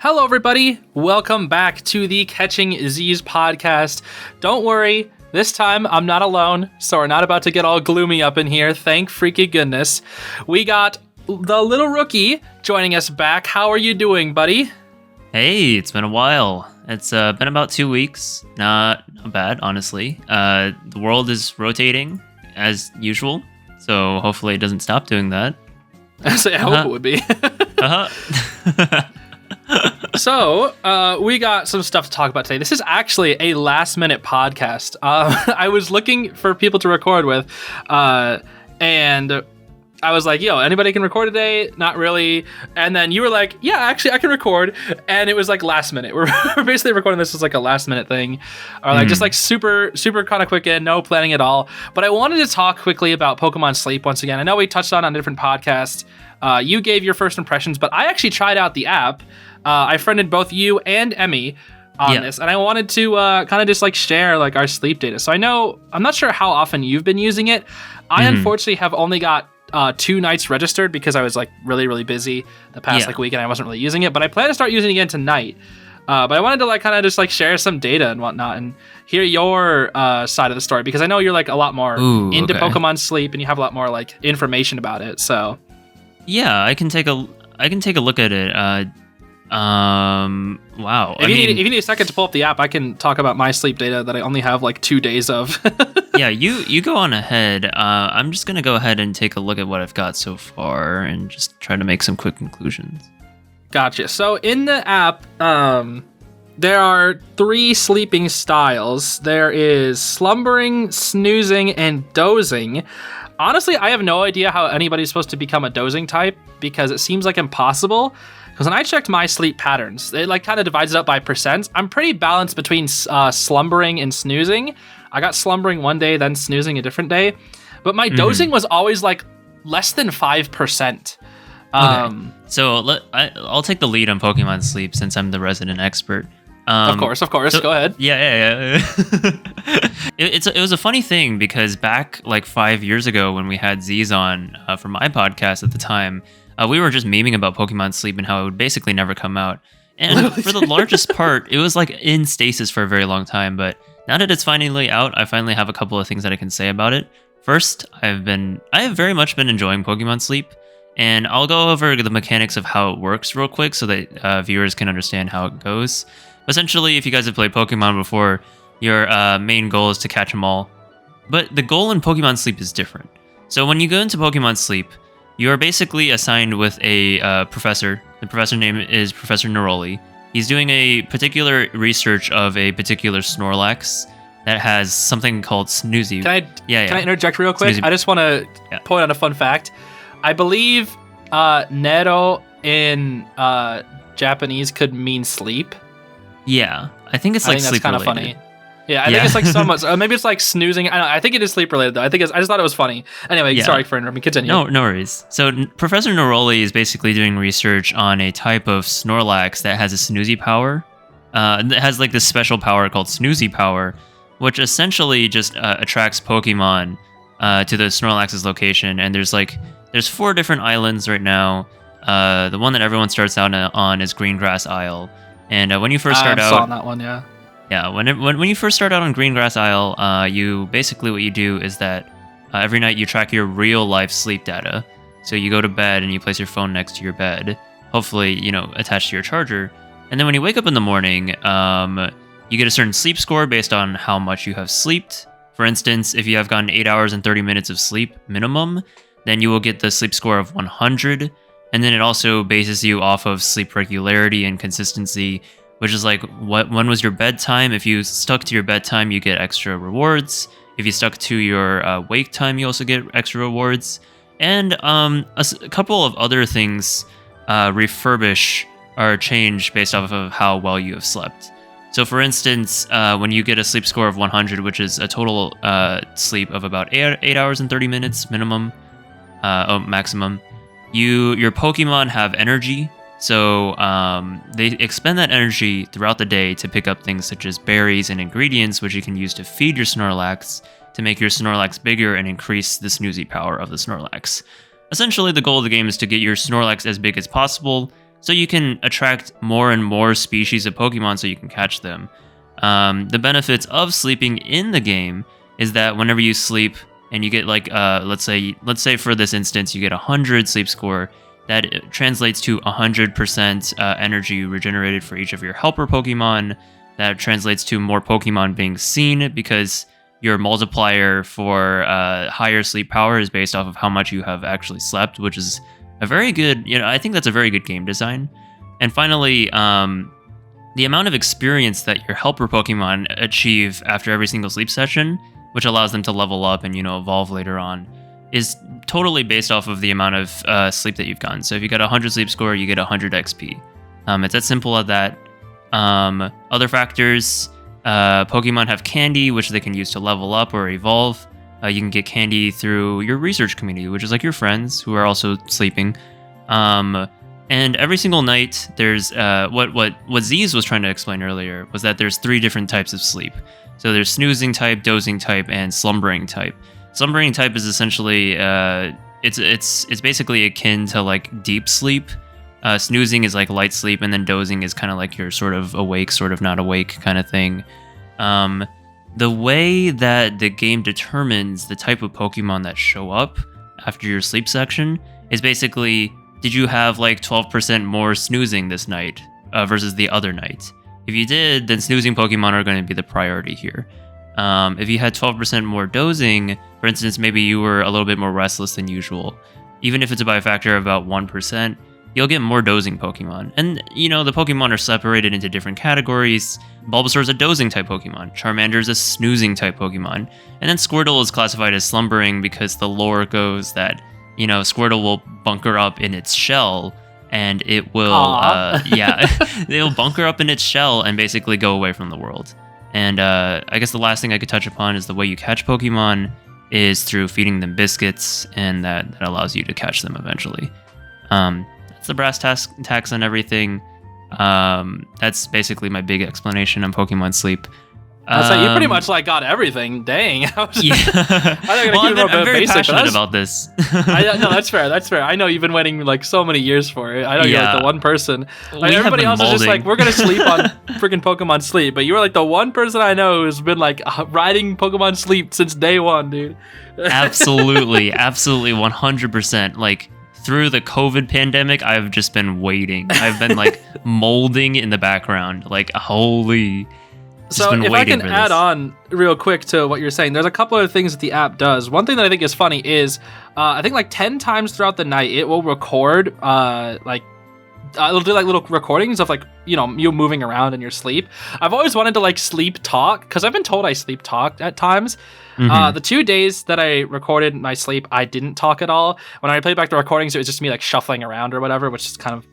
Hello, everybody. Welcome back to the Catching Zeez podcast. Don't worry, this time I'm not alone, so we're not about to get all gloomy up in here. Thank freaky goodness. We got the little rookie joining us back. How are you doing, buddy? Hey, it's been a while. It's been about 2 weeks. Not bad, honestly. The world is rotating as usual, so hopefully it doesn't stop doing that. I hope it would be. So, we got some stuff to talk about today. This is actually a last-minute podcast. I was looking for people to record with, and I was like, yo, anybody can record today? Not really. And then you were like, yeah, actually, I can record. And it was like last minute. We're basically recording this as like a last-minute thing, or like just like super kind of quick in, no planning at all. But I wanted to talk quickly about Pokemon Sleep once again. I know we touched on different podcasts. You gave your first impressions, but I actually tried out the app. I friended both you and Emmy on this, and I wanted to kind of just like share like our sleep data. So I'm not sure how often you've been using it. I unfortunately have only got 2 nights registered because I was like really busy the past like week and I wasn't really using it, but I plan to start using it again tonight. But I wanted to like kind of just like share some data and whatnot and hear your side of the story, because I know you're like a lot more into Pokemon Sleep and you have a lot more like information about it. So yeah, I can take a look at it. Wow. If you need a second to pull up the app, I can talk about my sleep data that I only have like 2 days of. Yeah, you go on ahead. I'm just gonna go ahead and take a look at what I've got so far and just try to make some quick conclusions. Gotcha. So in the app, there are 3 sleeping styles. There is slumbering, snoozing, and dozing. Honestly, I have no idea how anybody's supposed to become a dozing type, because it seems like impossible. Because when I checked my sleep patterns, it like kind of divides it up by percents. I'm pretty balanced between slumbering and snoozing. I got slumbering one day, then snoozing a different day. But my dozing was always like less than 5%. Okay. So I'll take the lead on Pokemon Sleep since I'm the resident expert. Of course. So, go ahead. Yeah. It was a funny thing because back like 5 years ago when we had Zeez on for my podcast at the time, we were just memeing about Pokemon Sleep and how it would basically never come out. And for the largest part, it was like in stasis for a very long time. But now that it's finally out, I finally have a couple of things that I can say about it. First, I have very much been enjoying Pokemon Sleep. And I'll go over the mechanics of how it works real quick so that viewers can understand how it goes. Essentially, if you guys have played Pokemon before, your main goal is to catch them all. But the goal in Pokemon Sleep is different. So when you go into Pokemon Sleep, you are basically assigned with a professor. The professor name is Professor Neroli. He's doing a particular research of a particular Snorlax that has something called Snoozy. Can I interject real quick? Snoozy. I just want to point out a fun fact. I believe Nero in Japanese could mean sleep. Yeah, I think it's like sleep related. That's kind of funny. Yeah, I think it's like somewhat. Maybe it's like snoozing. I don't know. I think it is sleep related though. I just thought it was funny. Anyway, sorry for interrupting. Continue. No worries. So Professor Neroli is basically doing research on a type of Snorlax that has a Snoozy power. That has like this special power called Snoozy power, which essentially just attracts Pokemon to the Snorlax's location. And there's 4 different islands right now. The one that everyone starts out on is Greengrass Isle. And when you first start out, I saw that one, yeah. Yeah, when you first start out on Greengrass Isle, you basically what you do is that every night you track your real life sleep data. So you go to bed and you place your phone next to your bed, hopefully attached to your charger. And then when you wake up in the morning, you get a certain sleep score based on how much you have slept. For instance, if you have gotten 8 hours and 30 minutes of sleep minimum, then you will get the sleep score of 100. And then it also bases you off of sleep regularity and consistency, which is like when was your bedtime. If you stuck to your bedtime, you get extra rewards. If you stuck to your wake time, you also get extra rewards. And a couple of other things refurbish or change based off of how well you have slept. So for instance, when you get a sleep score of 100, which is a total sleep of about 8 hours and 30 minutes minimum, maximum, your Pokemon have energy, so they expend that energy throughout the day to pick up things such as berries and ingredients, which you can use to feed your Snorlax to make your Snorlax bigger and increase the Snoozy power of the Snorlax. Essentially, the goal of the game is to get your Snorlax as big as possible, so you can attract more and more species of Pokemon so you can catch them. The benefits of sleeping in the game is that whenever you sleep and you get like, let's say for this instance, you get 100 sleep score, that translates to 100% energy regenerated for each of your helper Pokemon. That translates to more Pokemon being seen because your multiplier for higher sleep power is based off of how much you have actually slept, which is a very good, I think that's a very good game design. And finally, the amount of experience that your helper Pokemon achieve after every single sleep session, which allows them to level up and, evolve later on, is totally based off of the amount of sleep that you've gotten. So if you got 100 sleep score, you get 100 XP. It's as simple as that. Other factors, Pokemon have candy, which they can use to level up or evolve. You can get candy through your research community, which is like your friends who are also sleeping. And every single night, there's what Zeez was trying to explain earlier was that there's 3 different types of sleep. So there's snoozing type, dozing type, and slumbering type. Slumbering type is essentially it's basically akin to like deep sleep. Snoozing is like light sleep, and then dozing is kind of like you're sort of awake, sort of not awake kind of thing. The way that the game determines the type of Pokemon that show up after your sleep section is basically, did you have like 12% more snoozing this night versus the other night? If you did, then snoozing Pokemon are going to be the priority here. If you had 12% more dozing, for instance, maybe you were a little bit more restless than usual, even if it's by a factor of about 1%, you'll get more dozing Pokemon. And, the Pokemon are separated into different categories. Bulbasaur is a dozing type Pokemon. Charmander is a snoozing type Pokemon. And then Squirtle is classified as slumbering because the lore goes that, Squirtle will bunker up in its shell and it will, it'll bunker up in its shell and basically go away from the world. And I guess the last thing I could touch upon is the way you catch Pokemon is through feeding them biscuits, and that allows you to catch them eventually. That's the brass tacks on everything. That's basically my big explanation on Pokemon Sleep. So you pretty much got everything. Dang. I'm very passionate about this. No, that's fair. That's fair. I know you've been waiting so many years for it. I know you're the one person. Everybody else is just we're gonna sleep on freaking Pokemon Sleep, but you are the one person I know who's been riding Pokemon Sleep since day one, dude. Absolutely, 100%. Through the COVID pandemic, I've just been waiting. I've been molding in the background. Holy. So if I can add on real quick to what you're saying, there's a couple of things that the app does. One thing that I think is funny is I think 10 times throughout the night it will record it'll do little recordings of you moving around in your sleep. I've always wanted to sleep talk because I've been told I sleep talk at times. Mm-hmm. The 2 days that I recorded my sleep, I didn't talk at all. When I played back the recordings, it was just me shuffling around or whatever, which is kind of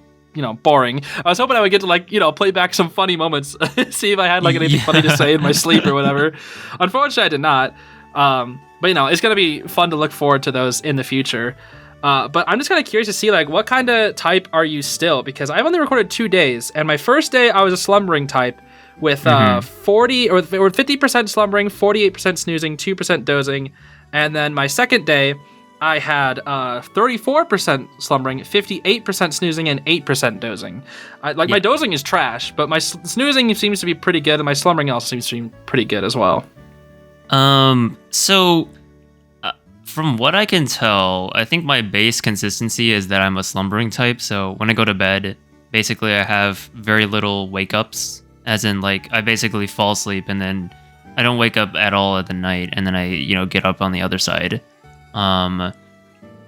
boring. I was hoping I would get to play back some funny moments, see if I had anything funny to say in my sleep or whatever. Unfortunately, I did not. But it's gonna be fun to look forward to those in the future. But I'm just kind of curious to see what kind of type are you still, because I've only recorded 2 days, and my first day I was a slumbering type with 40 or 50% slumbering, 48% snoozing, 2% dozing, and then my second day I had 34% slumbering, 58% snoozing, and 8% dozing. My dozing is trash, but my snoozing seems to be pretty good, and my slumbering also seems to be pretty good as well. So from what I can tell, I think my base consistency is that I'm a slumbering type. So when I go to bed, basically I have very little wake ups, as in I basically fall asleep and then I don't wake up at all at the night, and then I get up on the other side.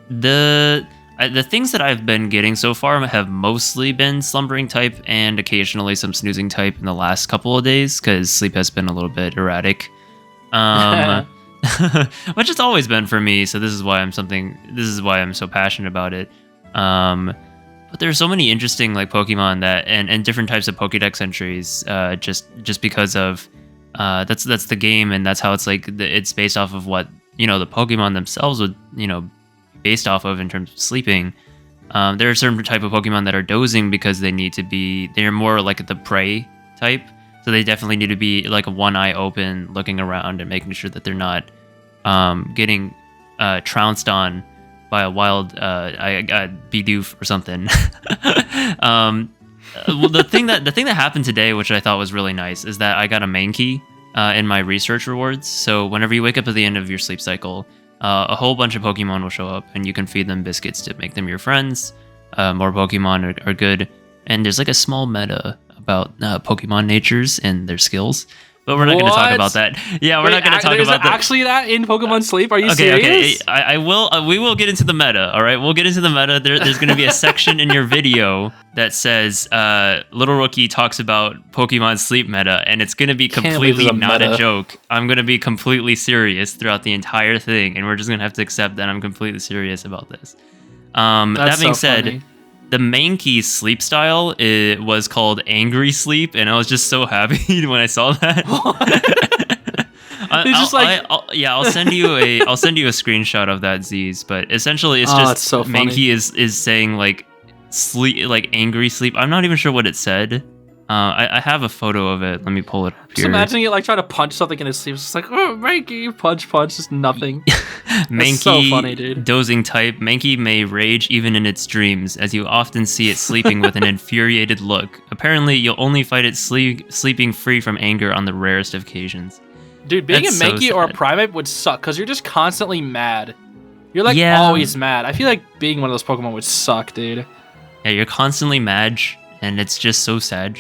The things that I've been getting so far have mostly been slumbering type and occasionally some snoozing type in the last couple of days, because sleep has been a little bit erratic, which it's always been for me. So this is why I'm so passionate about it. But there's so many interesting Pokemon that and different types of Pokédex entries, just because of that's the game, and that's how it's it's based off of what the Pokemon themselves would based off of in terms of sleeping. There are certain type of Pokemon that are dozing because they're more the prey type, so they definitely need to be one eye open, looking around and making sure that they're not getting trounced on by a wild Bidoof or something. Well, the thing that happened today, which I thought was really nice, is that I got a main key in my research rewards. So whenever you wake up at the end of your sleep cycle, a whole bunch of Pokemon will show up, and you can feed them biscuits to make them your friends. More Pokemon are good, and there's like a small meta about Pokemon natures and their skills. But we're not going to talk about that. Yeah, we're not going to talk about that. Actually, that in Pokemon Sleep? Are you Okay. serious? I will. We will get into the meta. All right, we'll get into the meta. There's going to be a section in your video that says Little Rookie talks about Pokemon Sleep meta, and it's going to be completely not a joke. I'm going to be completely serious throughout the entire thing, and we're just going to have to accept that I'm completely serious about this. That being said. Funny. The main key sleep style was called Angry Sleep, and I was just so happy when I saw that. I'll send you a screenshot of that, Zeez. But essentially, it's just so funny. main key is saying like sleep, like angry sleep. I'm not even sure what it said. I have a photo of it. Let me pull it up here. Just imagining it like trying to punch something in his sleep. It's just like, oh, Mankey, punch, just nothing. Mankey, so funny, dude. Dozing type. Mankey may rage even in its dreams, as you often see it sleeping with an infuriated look. Apparently, you'll only fight it sleeping free from anger on the rarest of occasions. Dude, being a Mankey or a Primeape would suck, because you're just constantly mad. You're like always mad. I feel like being one of those Pokemon would suck, dude. Yeah, you're constantly mad, and it's just so sad.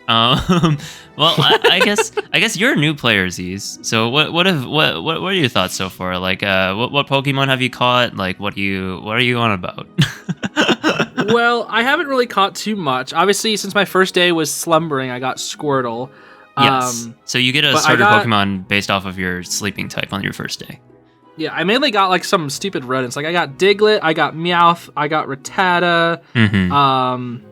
Well, I guess you're a new player, Zeez. So what are your thoughts so far? Like, what Pokemon have you caught? Like, what are you on about? Well, I haven't really caught too much. Obviously, since my first day was slumbering, I got Squirtle. Yes. So you get a starter Pokemon based off of your sleeping type on your first day. Yeah, I mainly got like some stupid rodents. Like I got Diglett, I got Meowth, I got Rattata. Mm-hmm.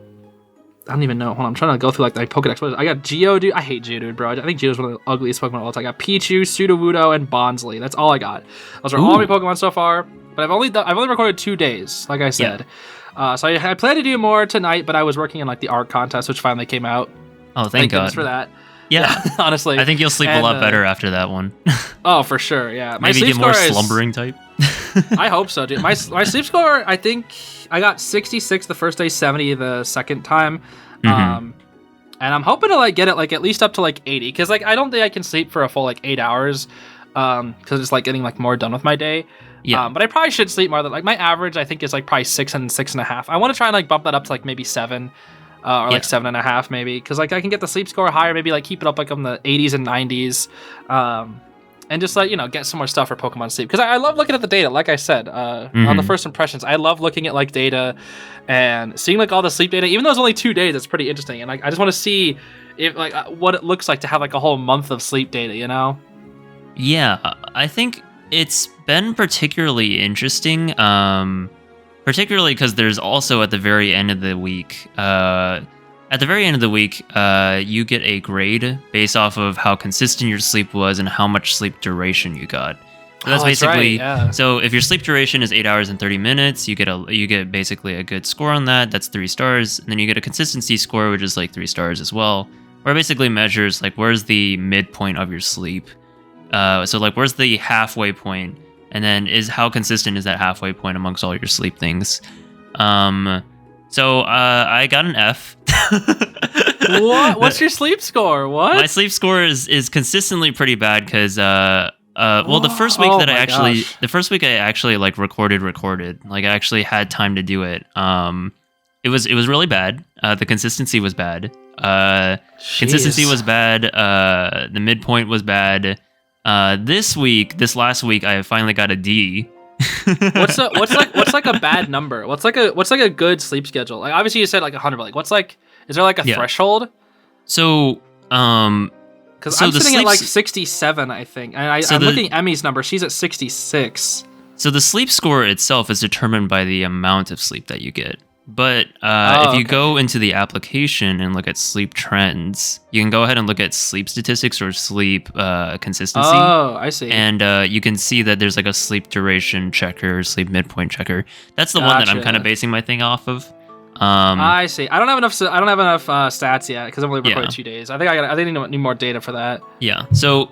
I don't even know. Hold on, I'm trying to go through like the Pokedex. I got Geodude. I hate Geodude, bro. I think Geodude's one of the ugliest Pokemon of all time. I got Pichu, Sudowoodo, and Bonsly. That's all I got. Those are all my Pokemon so far. But I've only recorded 2 days, like I said. Yeah. So I plan to do more tonight, but I was working in like the art contest, which finally came out. Oh, thank God for that. Yeah, honestly. I think you'll sleep a lot better after that one. Oh, for sure. Yeah. Maybe get more slumbering type. I hope so, dude. My sleep score, I think I got 66 the first day, 70 the second time. And I'm hoping to like get it like at least up to like 80, because like I don't think I can sleep for a full like 8 hours, because it's like getting like more done with my day. Yeah. But I probably should sleep more than like my average. I think is like probably 6 and 6.5. I want to try and like bump that up to like maybe 7, or like 7.5 maybe, because like I can get the sleep score higher, maybe like keep it up like on the 80s and 90s, and just like get some more stuff for Pokemon Sleep, because I love looking at the data. Like I said, on the first impressions, I love looking at like data and seeing like all the sleep data. Even though it's only 2 days, it's pretty interesting, and like I just want to see if like what it looks like to have like a whole month of sleep data. Yeah, I think it's been particularly interesting, particularly because there's also at the very end of the week. At the very end of the week, you get a grade based off of how consistent your sleep was and how much sleep duration you got. So that's basically. Right, yeah. So if your sleep duration is 8 hours and 30 minutes, you get basically a good score on that. That's 3 stars, and then you get a consistency score, which is like 3 stars as well, where it basically measures like where's the midpoint of your sleep. So like where's the halfway point, and then how consistent is that halfway point amongst all your sleep things. So I got an F. What? What's your sleep score? What? My sleep score is consistently pretty bad because the first week the first week I actually like recorded. Like I actually had time to do it. It was really bad. The consistency was bad. Consistency was bad. The midpoint was bad. This last week, I finally got a D. what's like a bad number? What's like a good sleep schedule? Like obviously you said like 100, but like is there like a threshold? So because I'm sitting at like 67, I think, and I'm looking at Emmy's number. She's at 66. So the sleep score itself is determined by the amount of sleep that you get. But if you go into the application and look at sleep trends, you can go ahead and look at sleep statistics or sleep consistency. Oh, I see. And you can see that there's like a sleep duration checker, sleep midpoint checker. That's the one that I'm kind of basing my thing off of. I see. I don't have enough stats yet because I've only recorded 2 days. I think I need more data for that. Yeah. So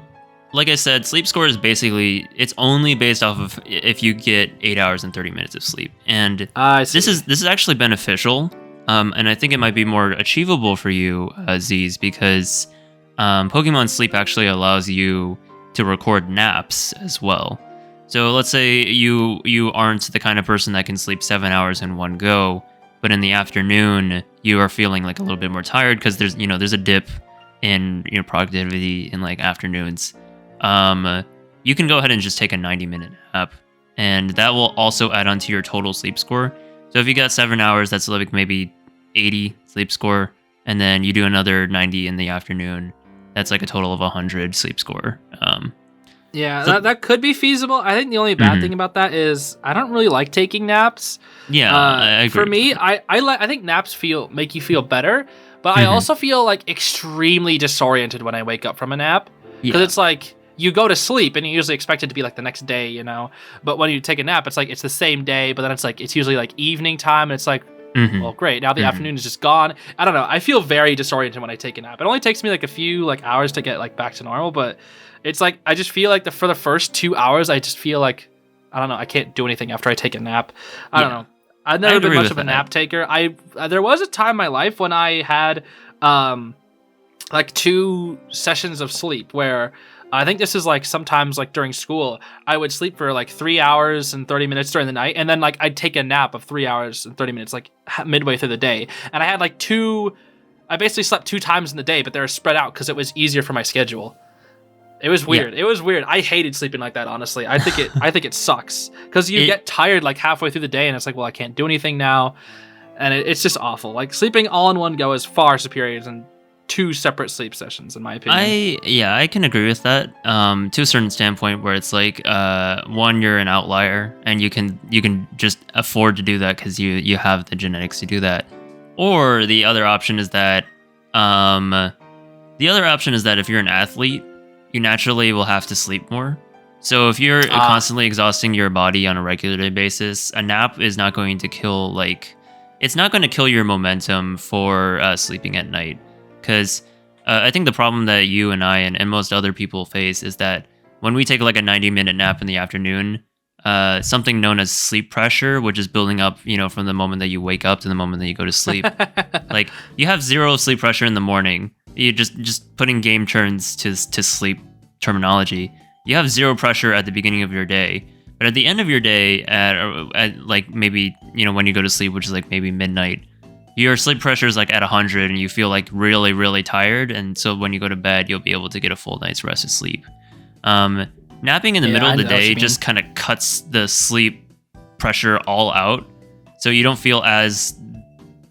like I said, sleep score is basically, it's only based off of if you get 8 hours and 30 minutes of sleep. And this is actually beneficial. And I think it might be more achievable for you, Zeez, because Pokemon Sleep actually allows you to record naps as well. So let's say you aren't the kind of person that can sleep 7 hours in one go, but in the afternoon you are feeling like a little bit more tired because there's a dip in productivity in like afternoons. You can go ahead and just take a 90-minute nap, and that will also add on to your total sleep score. So if you got 7 hours, that's like maybe 80 sleep score, and then you do another 90 in the afternoon. That's like a total of 100 sleep score. Yeah, that could be feasible. I think the only bad thing about that is I don't really like taking naps. Yeah, I agree. For me, I think naps make you feel better, but I also feel like extremely disoriented when I wake up from a nap, because it's like you go to sleep and you usually expect it to be like the next day, but when you take a nap, it's like it's the same day, but then it's usually like evening time, and it's like, well, great, now the afternoon is just gone. I don't know. I feel very disoriented when I take a nap. It only takes me like a few hours to get like back to normal, but it's like I just feel like for the first 2 hours, I just feel like, I don't know, I can't do anything after I take a nap. I don't know. I've never been much of a nap taker. There was a time in my life when I had like 2 sessions of sleep where I think this is like sometimes like during school, I would sleep for like 3 hours and 30 minutes during the night, and then like I'd take a nap of 3 hours and 30 minutes like midway through the day. And I had like I basically slept 2 times in the day, but they were spread out because it was easier for my schedule. It was weird. Yeah. It was weird. I hated sleeping like that, honestly. I think it sucks because you get tired like halfway through the day, and it's like, well, I can't do anything now, and it's just awful. Like sleeping all in one go is far superior than 2 separate sleep sessions, in my opinion. I can agree with that to a certain standpoint, where it's like one, you're an outlier and you can just afford to do that because you have the genetics to do that. Or the other option is that if you're an athlete, you naturally will have to sleep more. So if you're constantly exhausting your body on a regular basis, a nap is not going to kill it's not going to kill your momentum for sleeping at night. Because I think the problem that you and I and most other people face is that when we take like a 90-minute nap in the afternoon, something known as sleep pressure, which is building up, from the moment that you wake up to the moment that you go to sleep. Like you have 0 sleep pressure in the morning. You just putting game turns to sleep terminology. You have 0 pressure at the beginning of your day, but at the end of your day, at like maybe when you go to sleep, which is like maybe midnight, your sleep pressure is like at 100 and you feel like really, really tired. And so when you go to bed, you'll be able to get a full night's rest of sleep. Napping in the middle of the day just kind of cuts the sleep pressure all out. So you don't feel as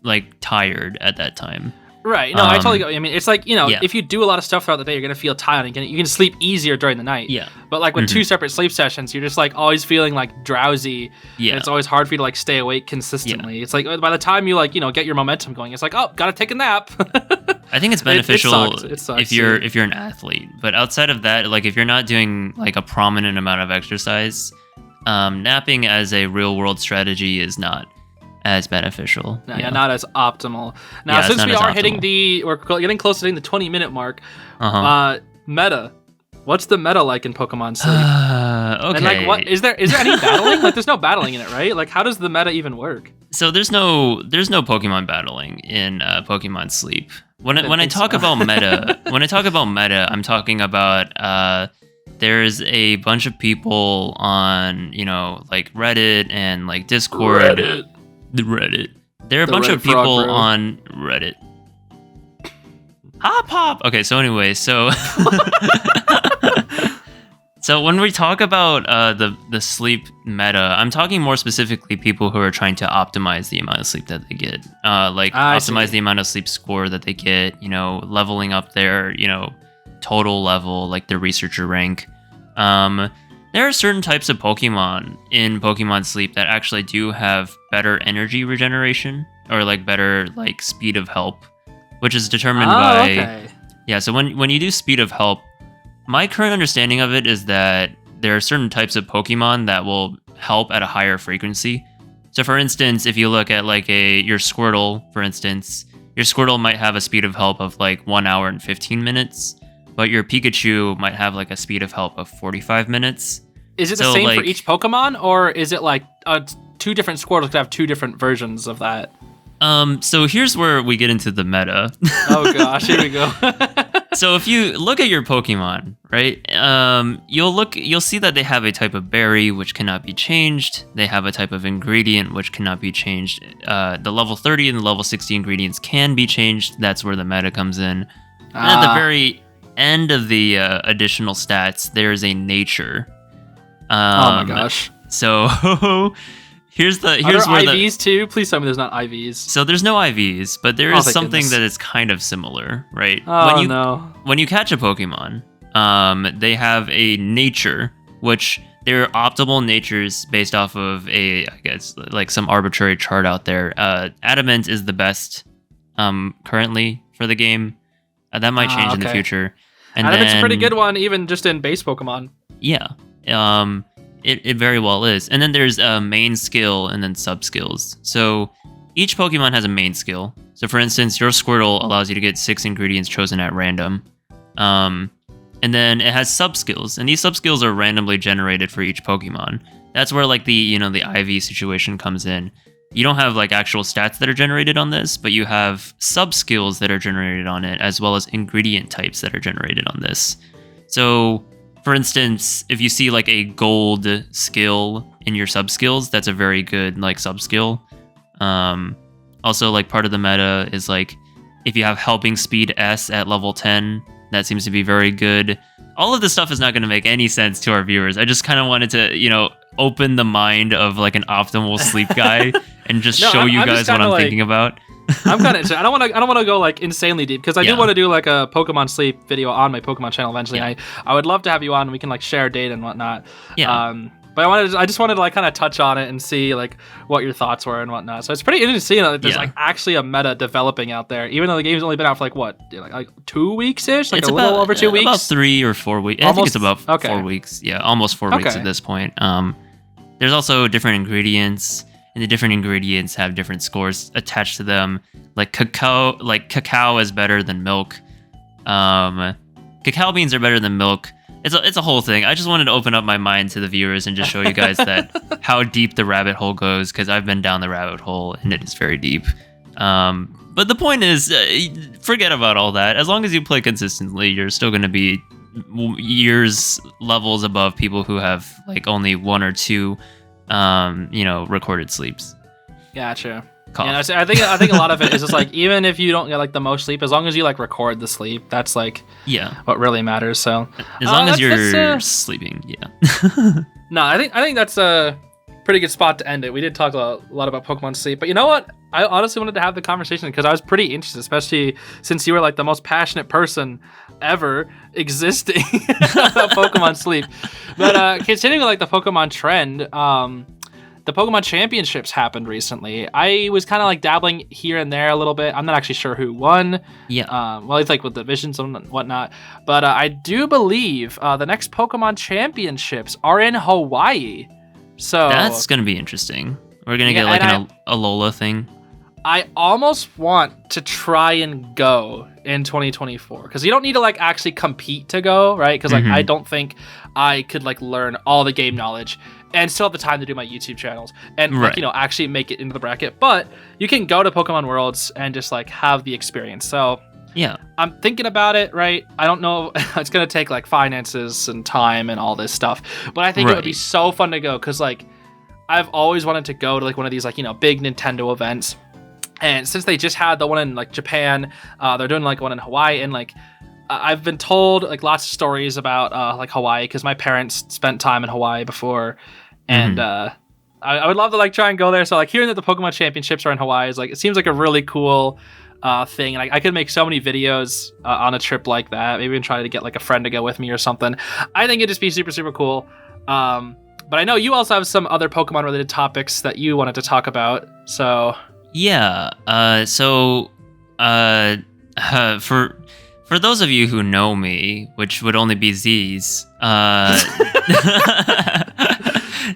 like tired at that time. Right. No, I totally go. I mean, it's like, if you do a lot of stuff throughout the day, you're going to feel tired and you can sleep easier during the night. Yeah. But like with 2 separate sleep sessions, you're just like always feeling like drowsy. Yeah. And it's always hard for you to like stay awake consistently. Yeah. It's like by the time you like, get your momentum going, it's like, oh, got to take a nap. I think it's beneficial it sucks, if you're an athlete. But outside of that, like if you're not doing like a prominent amount of exercise, napping as a real world strategy is not as beneficial. Not as optimal. Now, since we are we're getting close to hitting the 20-minute mark, meta. What's the meta like in Pokemon Sleep? Okay. And like, what is there any battling? Like, there's no battling in it, right? Like, how does the meta even work? So there's no Pokemon battling in Pokemon Sleep. When I talk about meta, I'm talking about there's a bunch of people on like Reddit and like Discord. Reddit. There are a bunch of people on Reddit. Hop. Okay, so anyway, so when we talk about the sleep meta, I'm talking more specifically people who are trying to optimize the amount of sleep that they get. Optimize the amount of sleep score that they get, leveling up their, total level, like their researcher rank. There are certain types of Pokemon in Pokemon Sleep that actually do have better energy regeneration or like better like speed of help, which is determined by... Okay. Yeah, so when you do speed of help, my current understanding of it is that there are certain types of Pokemon that will help at a higher frequency. So for instance, if you look at like your Squirtle, for instance, your Squirtle might have a speed of help of like 1 hour and 15 minutes. but your Pikachu might have like a speed of help of 45 minutes. Is it the same for each Pokemon, or is it like two different Squirtles could have two different versions of that? So here's where we get into the meta. Oh gosh, here we go. So if you look at your Pokemon, right, you'll see that they have a type of berry which cannot be changed. They have a type of ingredient which cannot be changed. The level 30 and the level 60 ingredients can be changed. That's where the meta comes in. And at the very end of the additional stats, there is a nature. Oh my gosh. So here's where IVs too? Please tell me there's not IVs. So there's no IVs, but there is something that is kind of similar, right? Oh, when you catch a Pokemon, they have a nature, which their optimal natures based off of I guess like some arbitrary chart out there. Adamant is the best currently for the game. That might change in the future. And Adamant's a pretty good one, even just in base Pokemon. Yeah. It very well is. And then there's a main skill and then sub skills. So each Pokemon has a main skill. So for instance, your Squirtle allows you to get 6 ingredients chosen at random. And then it has sub skills, and these sub skills are randomly generated for each Pokemon. That's where like the IV situation comes in. You don't have like actual stats that are generated on this, but you have sub skills that are generated on it, as well as ingredient types that are generated on this. So for instance, if you see like a gold skill in your sub skills, that's a very good like sub skill. Also, like part of the meta is like if you have helping speed S at level 10, that seems to be very good. All of this stuff is not going to make any sense to our viewers. I just kind of wanted to, open the mind of like an optimal sleep guy and just show you guys what I'm thinking about. I'm kind of. I don't want to go like insanely deep because I do want to do like a Pokemon sleep video on my Pokemon channel eventually. Yeah. I would love to have you on. And we can like share data and whatnot. Yeah. But I just wanted to like kind of touch on it and see like what your thoughts were and whatnot. So it's pretty interesting that there's like actually a meta developing out there, even though the game's only been out for like what, like 2 weeks ish, like it's a little over 2 weeks. About 3 or 4 weeks. I think it's about 4 weeks. Yeah, almost 4 weeks at this point. There's also different ingredients, and the different ingredients have different scores attached to them. Like cacao is better than milk. Cacao beans are better than milk. It's a whole thing. I just wanted to open up my mind to the viewers and just show you guys that how deep the rabbit hole goes, because I've been down the rabbit hole and it is very deep. But the point is, forget about all that. As long as you play consistently, you're still going to be years levels above people who have like only 1 or 2, recorded sleeps. Gotcha. Yeah, I think a lot of it is just like, even if you don't get like the most sleep, as long as you like record the sleep, that's like what really matters. So as long as you're sleeping, yeah. No, I think that's a pretty good spot to end it. We did talk a lot about Pokemon sleep, but you know what? I honestly wanted to have the conversation because I was pretty interested, especially since you were like the most passionate person ever existing about Pokemon sleep. But continuing like the Pokemon trend, the Pokemon Championships happened recently. I was kind of like dabbling here and there a little bit. I'm not actually sure who won. Yeah. Well, it's like with divisions and whatnot. But I do believe the next Pokemon Championships are in Hawaii. So that's going to be interesting. We're going to get like an Alola thing. I almost want to try and go in 2024 because you don't need to like actually compete to go, right? Because like I don't think I could like learn all the game knowledge and still have the time to do my YouTube channels and like, actually make it into the bracket. But you can go to Pokemon Worlds and just like have the experience. So yeah, I'm thinking about it, right? I don't know. It's going to take like finances and time and all this stuff. But I think it would be so fun to go because like I've always wanted to go to like one of these like, big Nintendo events. And since they just had the one in like Japan, they're doing like one in Hawaii, and like I've been told like lots of stories about like Hawaii because my parents spent time in Hawaii before, and I would love to like try and go there. So like hearing that the Pokemon Championships are in Hawaii is like, it seems like a really cool thing, and I could make so many videos on a trip like that. Maybe even try to get like a friend to go with me or something. I think it'd just be super super cool. But I know you also have some other Pokemon related topics that you wanted to talk about. So. Yeah. For those of you who know me, which would only be Zeez,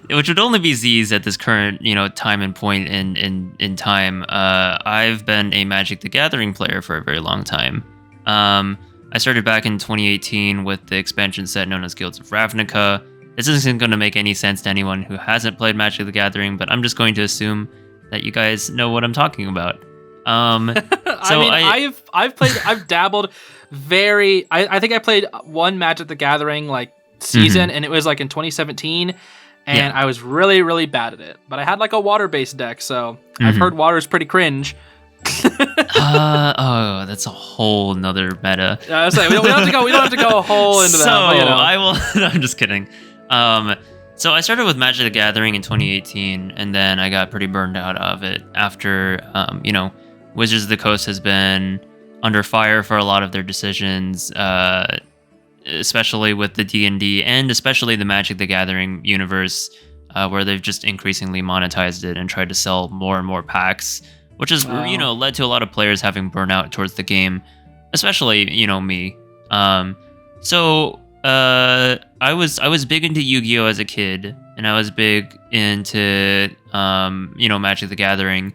which would only be Zeez at this current, time and point in time. I've been a Magic the Gathering player for a very long time. I started back in 2018 with the expansion set known as Guilds of Ravnica. This isn't going to make any sense to anyone who hasn't played Magic the Gathering, but I'm just going to assume that you guys know what I'm talking about. I've dabbled I think I played one Magic the Gathering like season, and it was like in 2017, and I was really, really bad at it. But I had like a water-based deck, so I've heard water is pretty cringe. That's a whole nother meta. We don't have to go a whole into that. But, you know. I will. No, I'm just kidding. So I started with Magic the Gathering in 2018, and then I got pretty burned out of it after, Wizards of the Coast has been under fire for a lot of their decisions, especially with the D&D and especially the Magic the Gathering universe, where they've just increasingly monetized it and tried to sell more and more packs, which has, led to a lot of players having burnout towards the game, especially, me. I was big into Yu-Gi-Oh as a kid, and I was big into Magic the Gathering.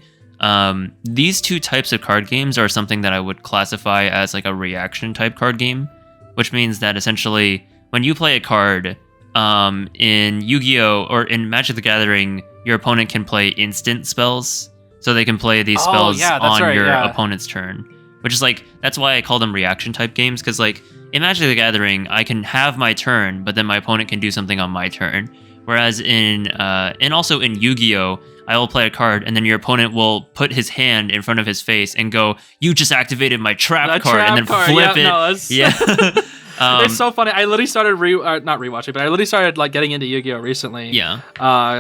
These two types of card games are something that I would classify as like a reaction type card game, which means that essentially when you play a card in Yu-Gi-Oh or in Magic the Gathering, your opponent can play instant spells, so they can play these spells on your opponent's turn, which is like, that's why I call them reaction type games, because like in Magic the Gathering, I can have my turn, but then my opponent can do something on my turn. Whereas and also in Yu-Gi-Oh, I will play a card, and then your opponent will put his hand in front of his face and go, "You just activated my trap card," and then flip it. No, it's so funny. I literally started not rewatching, but I literally started like getting into Yu-Gi-Oh recently. Yeah.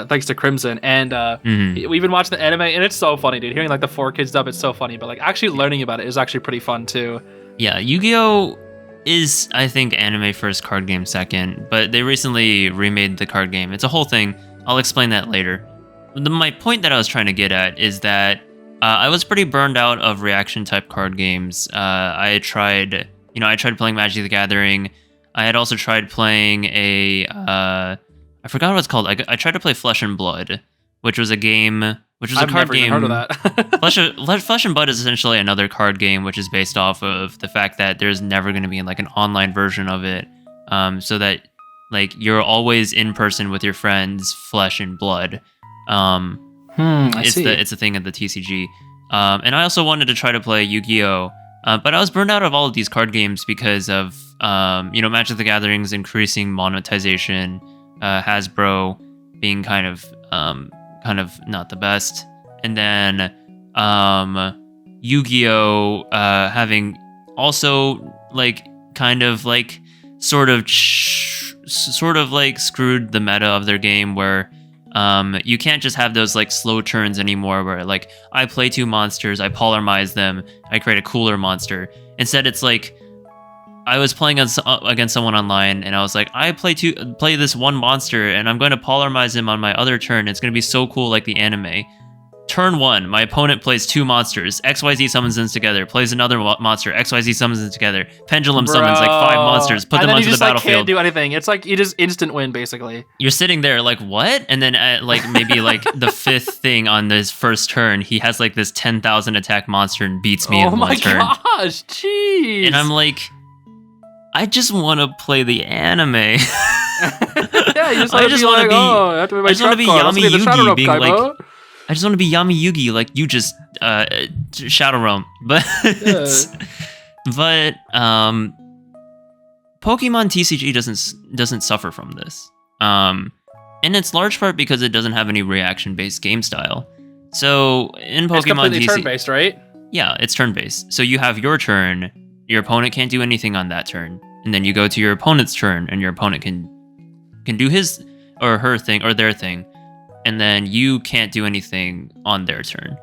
Thanks to Crimson, and we've been watching the anime, and it's so funny, dude. Hearing like the 4Kids dub, it's so funny. But like actually learning about it is actually pretty fun too. Yeah, Yu-Gi-Oh is, I think, anime first, card game second, but they recently remade the card game. It's a whole thing. I'll explain that later. My point that I was trying to get at is that I was pretty burned out of reaction type card games. I tried playing Magic the Gathering. I had also tried playing I forgot what it's called. I tried to play Flesh and Blood, which was a game, which was a card game. I've never heard of that. Flesh and Blood is essentially another card game, which is based off of the fact that there's never going to be like an online version of it, so that like you're always in person with your friends, Flesh and Blood. It's a thing at the TCG. And I also wanted to try to play Yu-Gi-Oh, but I was burned out of all of these card games because of Magic the Gathering's increasing monetization, Hasbro being kind of not the best, and then Yu-Gi-Oh having also like kind of like sort of like screwed the meta of their game, where you can't just have those like slow turns anymore where like I play two monsters, I polarize them, I create a cooler monster. Instead, it's like I was playing against someone online, and I was like, I play this one monster, and I'm going to polarize him on my other turn. It's going to be so cool, like the anime. Turn 1, my opponent plays two monsters. XYZ summons them together, plays another monster. XYZ summons them together. Pendulum summons like 5 monsters, put them onto the battlefield. Can't do anything. It's like you just instant win, basically. You're sitting there like, what? And then like maybe like the 5th thing on this first turn, he has like this 10,000 attack monster and beats me in one turn. Oh my gosh, jeez. And I'm like, I just want to play the anime. Yeah, you just want to be like, I have to be my trap card. Yami Yugi being like, I just want to be Yami Yugi, like you just Shadow Realm. But Pokemon TCG doesn't suffer from this. And it's large part because it doesn't have any reaction-based game style. So in Pokemon it's completely TCG, turn-based, right? Yeah, it's turn-based. So you have your turn, your opponent can't do anything on that turn, and then you go to your opponent's turn, and your opponent can do his or her thing or their thing, and then you can't do anything on their turn.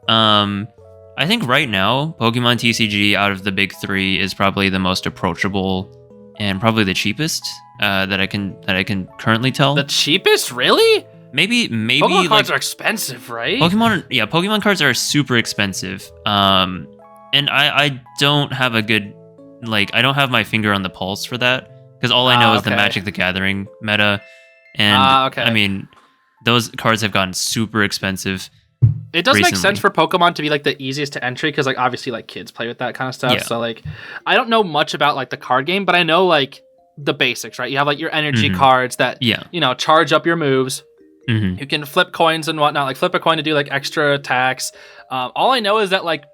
I think right now, Pokemon TCG out of the big 3 is probably the most approachable and probably the cheapest that I can currently tell. The cheapest, really? Maybe Pokemon cards are expensive, right? Pokemon cards are super expensive. And I don't have a good I don't have my finger on the pulse for that, because all I know is the Magic the Gathering meta, and I mean those cards have gotten super expensive. It does make recently. sense for Pokemon to be like the easiest to entry because like obviously like kids play with that kind of stuff. Yeah. So like I don't know much about like the card game, but I know like the basics, right? You have like your energy cards that charge up your moves. You can flip coins and whatnot, like flip a coin to do like extra attacks. All I know is that like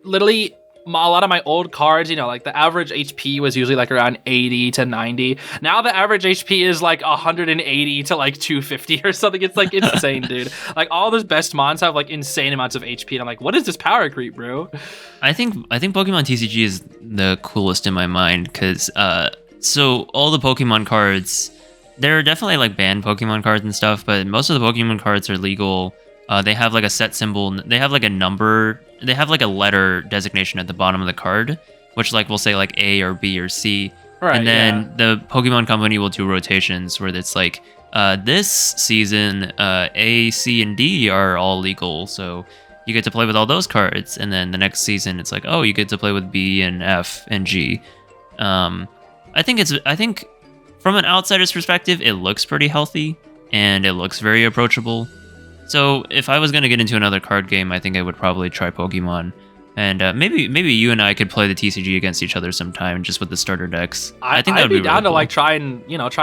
literally a lot of my old cards, like the average HP was usually like around 80 to 90. Now the average HP is like 180 to like 250 or something. It's like insane, dude. Like all those best mons have like insane amounts of HP, and I'm like, what is this power creep, bro? I think Pokemon TCG is the coolest in my mind because so all the Pokemon cards, there are definitely like banned Pokemon cards and stuff, but most of the Pokemon cards are legal. They have like a set symbol. They have like a number. They have like a letter designation at the bottom of the card, which like will say like A or B or C. Right, and then the Pokemon Company will do rotations where it's like this season A, C, and D are all legal, so you get to play with all those cards. And then the next season it's like, oh, you get to play with B and F and G. I think from an outsider's perspective, it looks pretty healthy and it looks very approachable. So if I was going to get into another card game, I think I would probably try Pokemon. And maybe you and I could play the TCG against each other sometime, just with the starter decks. I think I'd be down really to cool. like try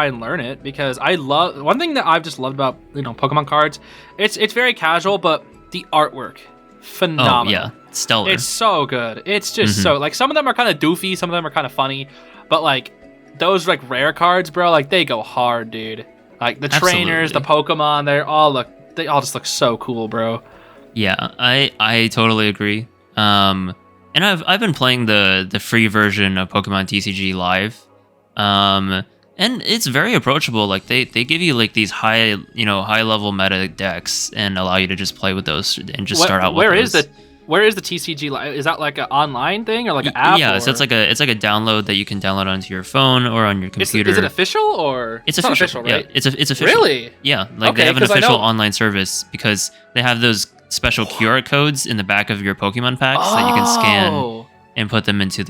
and learn it, because I love one thing that I've just loved about Pokemon cards. It's very casual, but the artwork, phenomenal. Oh yeah, stellar. It's so good. It's just so like some of them are kind of doofy, some of them are kind of funny, but like those like rare cards, bro, like they go hard, dude. Like the trainers, the Pokemon, they all just look so cool, bro. Yeah, I totally agree. And I've been playing the free version of Pokemon TCG Live. And it's very approachable. Like they give you like these high level meta decks and allow you to just play with those and just start out with those. Where is the TCG Live? Is that like an online thing or like an app? Yeah, so it's like a download that you can download onto your phone or on your computer. Is it official or it's official, right? Yeah, it's official. Really? Yeah, like they have an official online service because they have those special QR codes in the back of your Pokemon packs that you can scan and put them into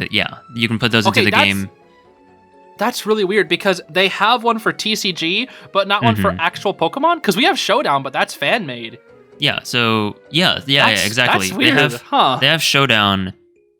you can put those into the game. That's really weird because they have one for TCG, but not one for actual Pokemon. Because we have Showdown, but that's fan made. Yeah. So exactly. That's weird. They have Showdown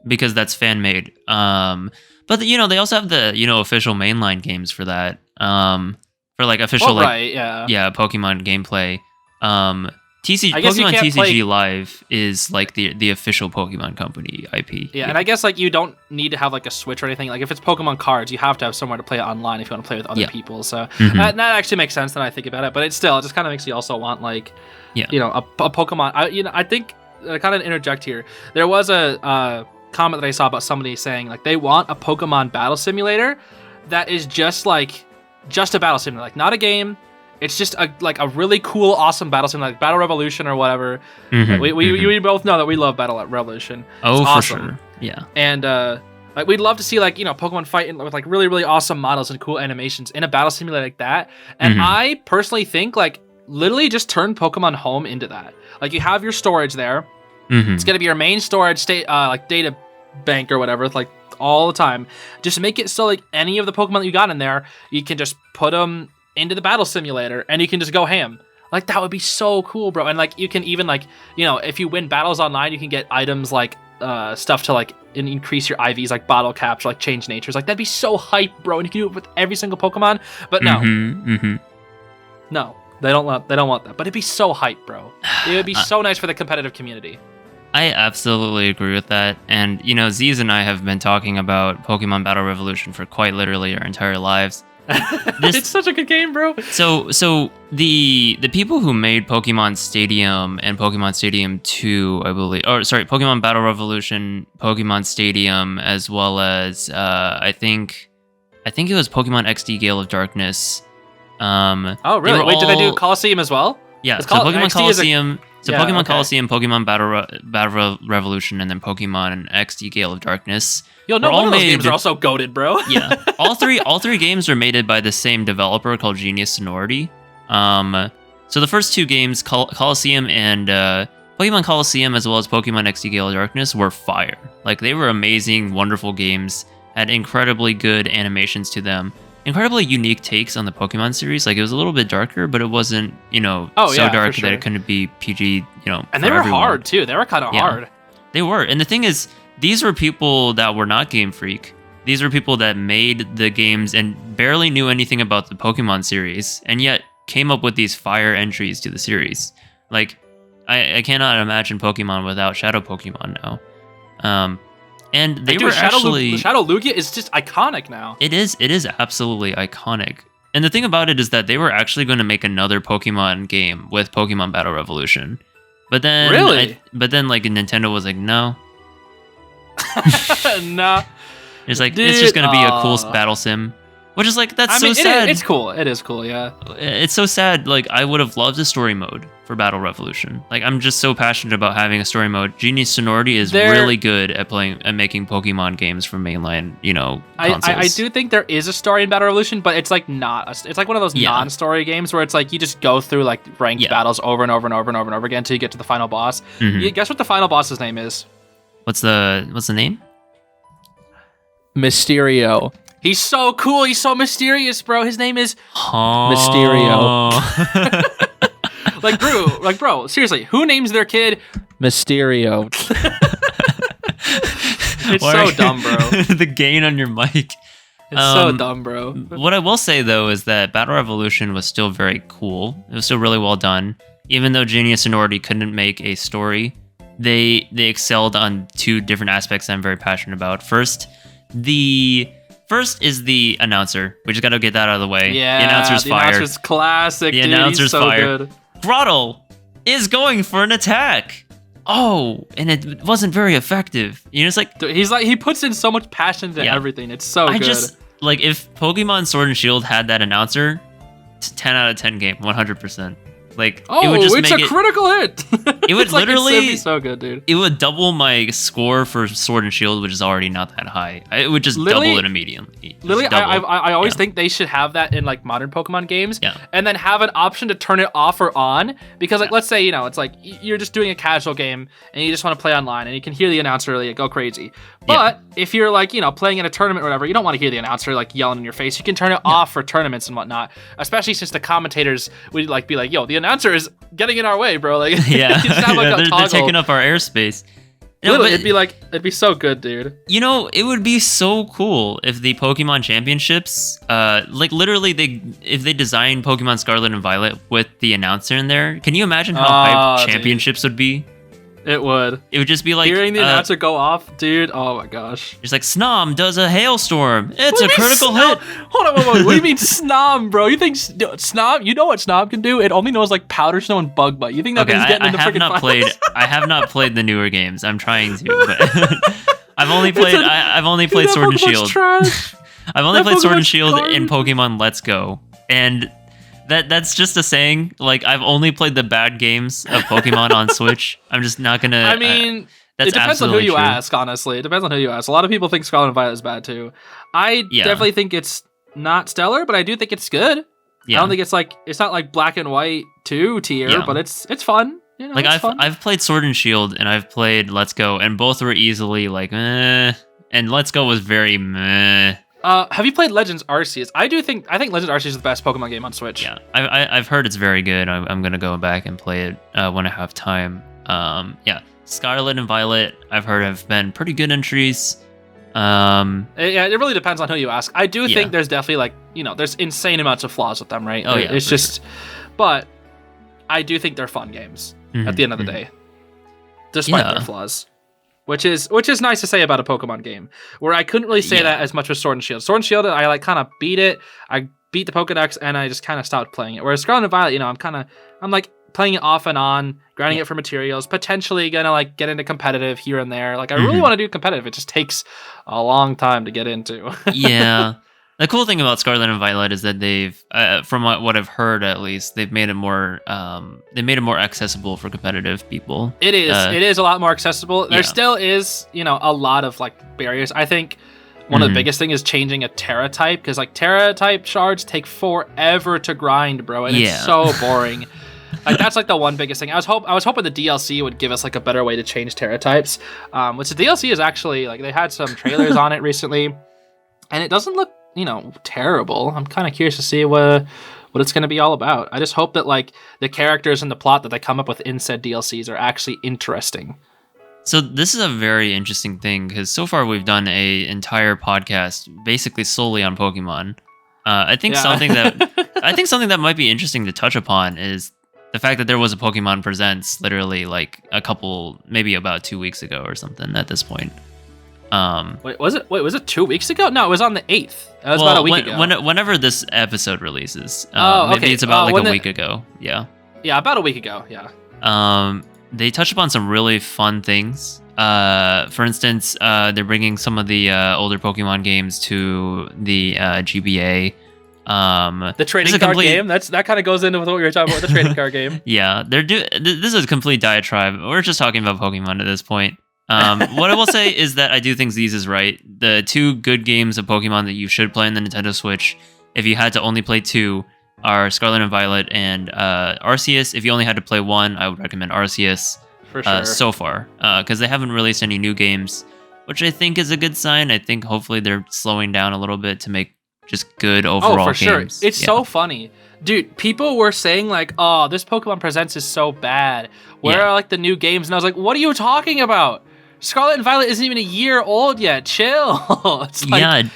because that's fan made. But they also have the official mainline games for that. For like official Pokemon gameplay. Pokemon TCG Live is like the official Pokemon Company IP. Yeah, and I guess like you don't need to have like a Switch or anything. Like if it's Pokemon cards, you have to have somewhere to play it online if you want to play with other people. So that actually makes sense when I think about it. But it just kind of makes you also want like, a Pokemon. I think I kind of interject here. There was a comment that I saw about somebody saying like they want a Pokemon battle simulator that is just a battle simulator, like not a game. It's just a really cool, awesome battle sim, like Battle Revolution or whatever. We both know that we love Battle Revolution. Oh, it's awesome. For sure. Yeah. And like we'd love to see like Pokemon fight with like really, really awesome models and cool animations in a battle simulator like that. And I personally think like literally just turn Pokemon Home into that. Like you have your storage there. It's gonna be your main storage like data bank or whatever, like all the time. Just make it so like any of the Pokemon that you got in there, you can just put them into the battle simulator and you can just go ham. Like that would be so cool, bro. And like you can even like if you win battles online, you can get items like stuff to like increase your IVs, like bottle caps, or, like change natures. Like that'd be so hype, bro. And you can do it with every single Pokemon. But no, no, they don't want that. But it'd be so hype, bro. It would be so nice for the competitive community. I absolutely agree with that. And Zeez and I have been talking about Pokemon Battle Revolution for quite literally our entire lives. It's such a good game, bro. So the people who made Pokemon Stadium and Pokemon Stadium 2, I believe, Pokemon Battle Revolution, Pokemon Stadium, as well as I think it was Pokemon XD Gale of Darkness. Oh really? Wait, did they do Coliseum as well? Yeah, so Pokemon Coliseum. Pokemon Coliseum, Pokemon Battle Revolution, and then Pokemon XD Gale of Darkness. None of those games are also goated, bro. Yeah, all three games are made by the same developer called Genius Sonority. So the first two games, Coliseum and Pokemon Coliseum, as well as Pokemon XD Gale of Darkness, were fire. Like they were amazing, wonderful games. Had incredibly good animations to them. incredibly unique takes on the Pokemon series. Like, it was a little bit darker, but it wasn't, so dark that it couldn't be PG, And they were hard, too. They were kind of hard. They were. And the thing is, these were people that were not Game Freak. These were people that made the games and barely knew anything about the Pokemon series, and yet came up with these fire entries to the series. Like, I cannot imagine Pokemon without Shadow Pokemon now. And they were actually... Shadow Lugia is just iconic now. It is absolutely iconic. And the thing about it is that they were actually going to make another Pokemon game with Pokemon Battle Revolution. But then... Really? Like, Nintendo was like, no. Nah. It's like, it's just going to be a cool battle sim. Which is like, that's so sad. It's cool. It is cool, yeah. It's so sad. Like, I would have loved a story mode for Battle Revolution. Like, I'm just so passionate about having a story mode. Genius Sonority is really good at making Pokemon games for mainline, consoles. I do think there is a story in Battle Revolution, but it's like not. It's like one of those non-story games where it's like you just go through like ranked battles over and over and over and over and over again until you get to the final boss. Mm-hmm. Guess what the final boss's name is? What's the name? Mysterio. He's so cool. He's so mysterious, bro. His name is Mysterio. bro, seriously, who names their kid Mysterio? It's so dumb, bro. The gain on your mic. It's so dumb, bro. What I will say, though, is that Battle Revolution was still very cool. It was still really well done. Even though Genius Sonority couldn't make a story, they excelled on two different aspects I'm very passionate about. First is the announcer. We just got to get that out of the way. Yeah, the announcer's fire. The announcer's classic, the dude. announcer's He's so fire. Good. Throttle is going for an attack. Oh, and it wasn't very effective. It's like... Dude, he puts in so much passion into everything. It's so good. Like, if Pokemon Sword and Shield had that announcer, 10 out of 10 game, 100%. Like, it would just it's make a critical hit. It would literally... It'd be so good, dude. It would double my score for Sword and Shield, which is already not that high. It would just double it immediately. I always think they should have that in, like, modern Pokemon games. Yeah. And then have an option to turn it off or on. Because, like, let's say, it's like you're just doing a casual game and you just want to play online and you can hear the announcer like, go crazy. But if you're, like, playing in a tournament or whatever, you don't want to hear the announcer, like, yelling in your face. You can turn it off for tournaments and whatnot. Especially since the commentators would, like, be like, yo, the announcer is getting in our way, bro. Like, yeah, you just have, like, they're taking up our airspace. Literally, it'd be so good, dude. It would be so cool if the Pokemon Championships, if they designed Pokemon Scarlet and Violet with the announcer in there. Can you imagine how hype championships would be? It would. It would just be like... Hearing the announcer go off, dude, oh my gosh. It's like, Snom does a hailstorm. It's a critical hit. Hold on, wait. What do you mean Snom, bro? You think Snom, you know what Snom can do? It only knows like Powder Snow and Bug Bite. You think that thing's getting into freaking finals? I have not played the newer games. I'm trying to, but... I've only played Sword and Shield. I've only played Sword and Shield in Pokemon Let's Go. And... That's just a saying. Like, I've only played the bad games of Pokemon on Switch. I'm just not gonna... I mean, it depends on who you ask, honestly. It depends on who you ask. A lot of people think Scarlet and Violet is bad, too. I definitely think it's not stellar, but I do think it's good. Yeah. I don't think it's not like Black and White 2 tier, but it's fun. Like, I've played Sword and Shield, and I've played Let's Go, and both were easily like, and Let's Go was very meh. Have you played Legends Arceus? I think Legends Arceus is the best Pokemon game on Switch. Yeah, I've heard it's very good. I'm gonna go back and play it when I have time. Scarlet and Violet I've heard have been pretty good entries. It really depends on who you ask. I do think there's definitely like there's insane amounts of flaws with them, right? Oh yeah, it's just, but I do think they're fun games at the end of the day, despite their flaws. Which is nice to say about a Pokemon game, where I couldn't really say that as much with Sword and Shield. Sword and Shield, I like kind of beat it. I beat the Pokedex, and I just kind of stopped playing it. Whereas Scarlet and Violet, I'm like playing it off and on, grinding it for materials, potentially gonna like get into competitive here and there. Like I really want to do competitive. It just takes a long time to get into. Yeah. The cool thing about Scarlet and Violet is that they've, from what I've heard at least, they've made it more, accessible for competitive people. It is a lot more accessible. There still is, a lot of like barriers. I think one of the biggest thing is changing a Terra type, because like Terra type shards take forever to grind, bro, and it's so boring. Like that's like the one biggest thing. I was hoping the DLC would give us like a better way to change Terra types, which the DLC is actually like they had some trailers on it recently. And it doesn't look terrible. I'm kind of curious to see what it's going to be all about. I just hope that like the characters and the plot that they come up with in said DLCs are actually interesting. So this is a very interesting thing because so far we've done a entire podcast basically solely on Pokemon. I think something that might be interesting to touch upon is the fact that there was a Pokemon Presents literally like maybe about 2 weeks ago or something at this point. Was it 2 weeks ago? No, it was on the 8th. That was about a week ago. Whenever this episode releases. Okay. Maybe it's about a week ago. Yeah. Yeah, about a week ago. Yeah. They touch upon some really fun things. For instance, they're bringing some of the older Pokemon games to the GBA. The trading card game. That kind of goes into what we were talking about. The trading card game. Yeah, this is a complete diatribe. We're just talking about Pokemon at this point. What I will say is that I do think Zeez is right. The 2 good games of Pokemon that you should play on the Nintendo Switch, if you had to only play 2, are Scarlet and Violet and Arceus. If you only had to play 1, I would recommend Arceus. For sure. So far, because they haven't released any new games, which I think is a good sign. I think hopefully they're slowing down a little bit to make just good overall games. Sure. It's so funny. Dude, people were saying like, oh, this Pokemon Presents is so bad. Where are like the new games? And I was like, what are you talking about? Scarlet and Violet isn't even a year old yet. Chill. It's like,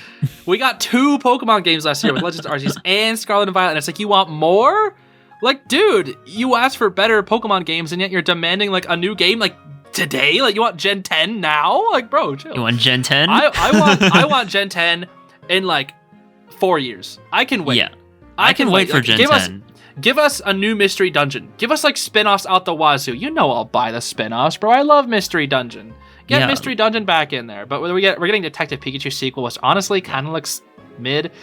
we got 2 Pokemon games last year with Legends Arceus and Scarlet and Violet. And it's like, you want more? Like, dude, you asked for better Pokemon games, and yet you're demanding, like, a new game, like, today? Like, you want Gen 10 now? Like, bro, chill. You want Gen 10? I want Gen 10 in, like, 4 years. I can wait. Yeah. I can wait for Gen 10. Give us a new Mystery Dungeon. Give us, like, spin-offs out the wazoo. You know I'll buy the spin-offs, bro. I love Mystery Dungeon. Get Mystery Dungeon back in there. But we're getting Detective Pikachu sequel, which honestly kind of looks mid.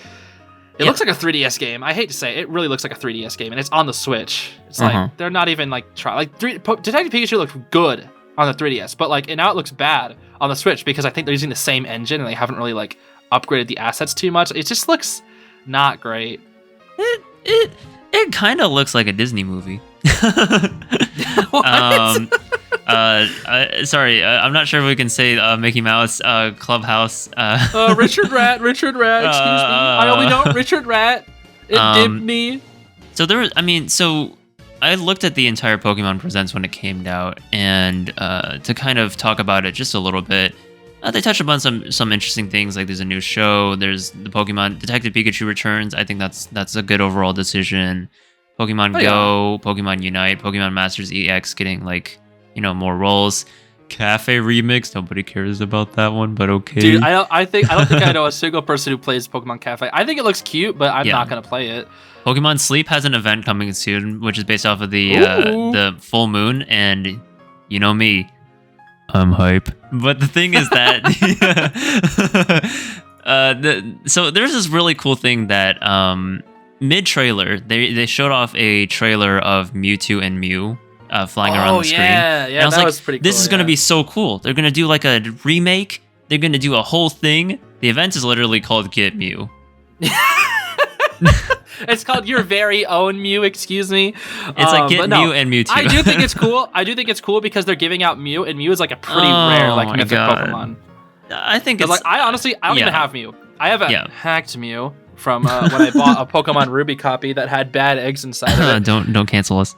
It looks like a 3DS game. I hate to say it really looks like a 3DS game, and it's on the Switch. It's like they're not even like Detective Pikachu looks good on the 3DS, but like now it looks bad on the Switch because I think they're using the same engine and they haven't really like upgraded the assets too much. It just looks not great. It kind of looks like a Disney movie. What? Sorry, I'm not sure if we can say Mickey Mouse Clubhouse. Richard Rat, excuse me. I only know Richard Rat. It dipped me. So I looked at the entire Pokemon Presents when it came out, and to kind of talk about it just a little bit, they touched upon some interesting things, like there's a new show, there's the Pokemon Detective Pikachu returns. I think that's a good overall decision. Pokemon Go, Pokemon Unite, Pokemon Masters EX getting like, more roles. Cafe Remix, nobody cares about that one, but okay. Dude, I don't think I know a single person who plays Pokemon Cafe. I think it looks cute, but I'm not gonna play it. Pokemon Sleep has an event coming soon, which is based off of the full moon, and you know me, I'm hype. But the thing is that so there's this really cool thing that mid-trailer they showed off a trailer of Mewtwo and Mew flying around the screen. Yeah, and I was that like, was pretty cool. This is going to be so cool. They're going to do like a remake. They're going to do a whole thing. The event is literally called Get Mew. It's called Your Very Own Mew, excuse me. It's like Get Mew and Mewtwo. I do think it's cool. because they're giving out Mew, and Mew is like a pretty rare like mythic Pokemon. I think it's like I don't even have Mew. I have a hacked Mew from when I bought a Pokemon Ruby copy that had bad eggs inside of it. Don't cancel us.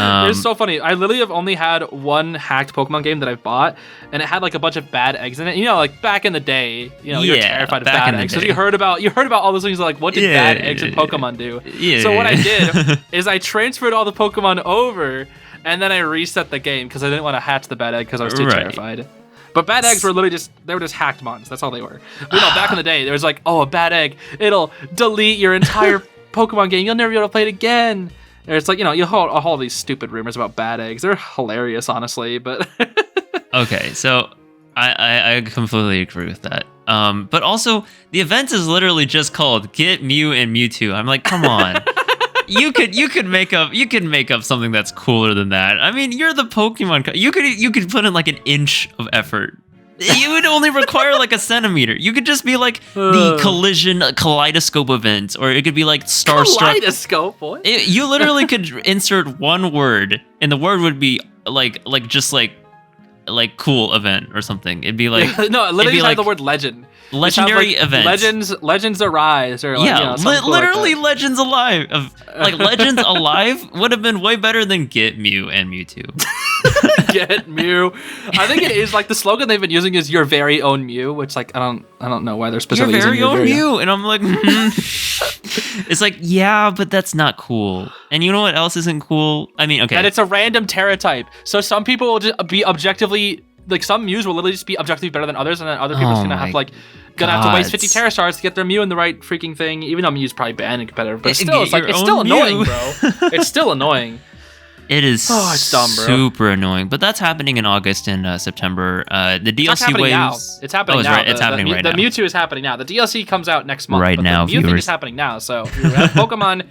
It's so funny. I literally have only had one hacked Pokemon game that I've bought, and it had like a bunch of bad eggs in it. Like back in the day, you're terrified of bad eggs. So you heard about all those things like what did bad eggs in Pokemon do? Yeah. So what I did is I transferred all the Pokemon over, and then I reset the game because I didn't want to hatch the bad egg because I was too terrified. But bad eggs were literally just hacked mons. That's all they were. Back in the day, there was like, a bad egg, it'll delete your entire Pokemon game. You'll never be able to play it again. It's like, you hold all these stupid rumors about bad eggs. They're hilarious, honestly, but... Okay, so I completely agree with that. But also, the event is literally just called Get Mew and Mewtwo. I'm like, come on. You could make up something that's cooler than that. I mean, you're the Pokemon. You could put in like an inch of effort. You would only require like a centimeter. You could just be like the collision kaleidoscope event, or it could be like Starstruck. Kaleidoscope, what? You literally could insert one word, and the word would be like like cool event or something. It'd be like no, literally just have the word legend. Legendary event. Legends arise, or like, literally like Legends Alive. Like Legends Alive would have been way better than Get Mew and Mewtwo. Get Mew. I think it is like the slogan they've been using is your very own Mew, which like I don't know why they're specifically your using your very own Mew, and I'm like, it's like yeah, but that's not cool. And you know what else isn't cool? I mean, okay, and it's a random Terra type, so some people will just be objectively. Like some Mews will literally just be objectively better than others, and then other people are gonna have to waste 50 Terra stars to get their Mew in the right freaking thing. Even though Mew's probably banned and competitive, but still, it's still annoying, bro. It's still annoying. It is it's dumb, bro. Super annoying. But that's happening in August and September. The DLC waves. It's happening now. Right. It's happening right now. The Mewtwo is happening now. The DLC comes out next month. Right but now, the Mew viewers. thing is happening now. So if you have Pokemon,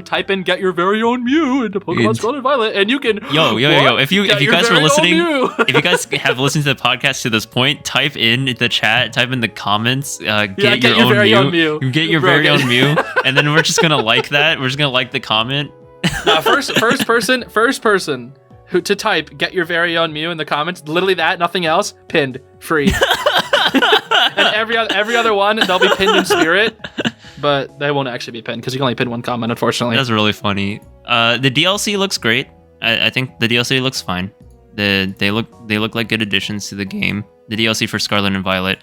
type in "get your very own Mew" into Pokemon Scarlet and Violet, and you can. Yo! If you guys are listening, if you guys have listened to the podcast to this point, type in the chat, type in the comments, get your own Mew. Get your very own Mew, and then we're just gonna like that. We're just gonna like the comment. First person who to type "get your very own Mew" in the comments. Literally that, nothing else. Pinned, free. And every other one they'll be pinned in spirit, but they won't actually be pinned because you can only pin one comment, unfortunately. That's really funny. The DLC looks great. I think the DLC looks fine. They look like good additions to the game. The DLC for Scarlet and Violet,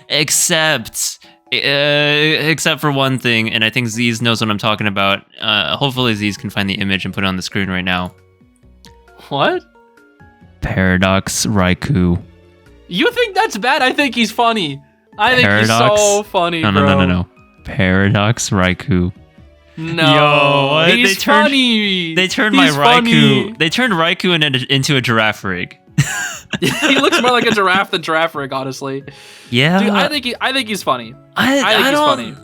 except for one thing, and I think Zeez knows what I'm talking about. Hopefully Zeez can find the image and put it on the screen right now. What? Paradox Raikou. You think that's bad? I think he's funny. I think he's so funny, bro. No. Paradox Raikou. No, Yo, he's funny. They turned he's my Raikou. Funny. They turned Raikou into a giraffe rig. He looks more like a giraffe than giraffe rig, honestly. Yeah, dude, I think he's funny. I think he's funny.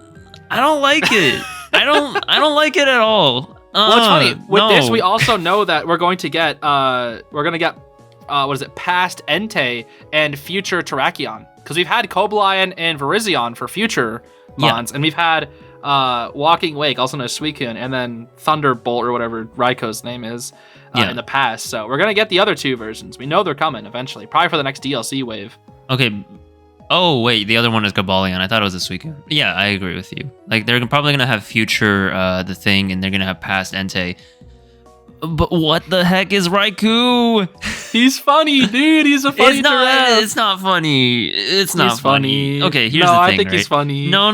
I don't like it. I don't like it at all. Well, it's funny. With this, we also know that we're going to get past Entei and future Terrakion, because we've had Cobalion and Virizion for future mons, and we've had Walking Wake, also known as Suicune, and then Thunderbolt or whatever Raikou's name is in the past. So we're gonna get the other two versions. We know they're coming eventually, probably for the next DLC wave. Okay. Oh wait, the other one is Cobalion. I thought it was a Suicune. Yeah, I agree with you. Like they're probably gonna have future the thing, and they're gonna have past Entei. But what the heck is Raikou? He's funny, dude. He's a funny giraffe. It's not funny. It's not funny. Okay, here's the thing, I think he's funny. No.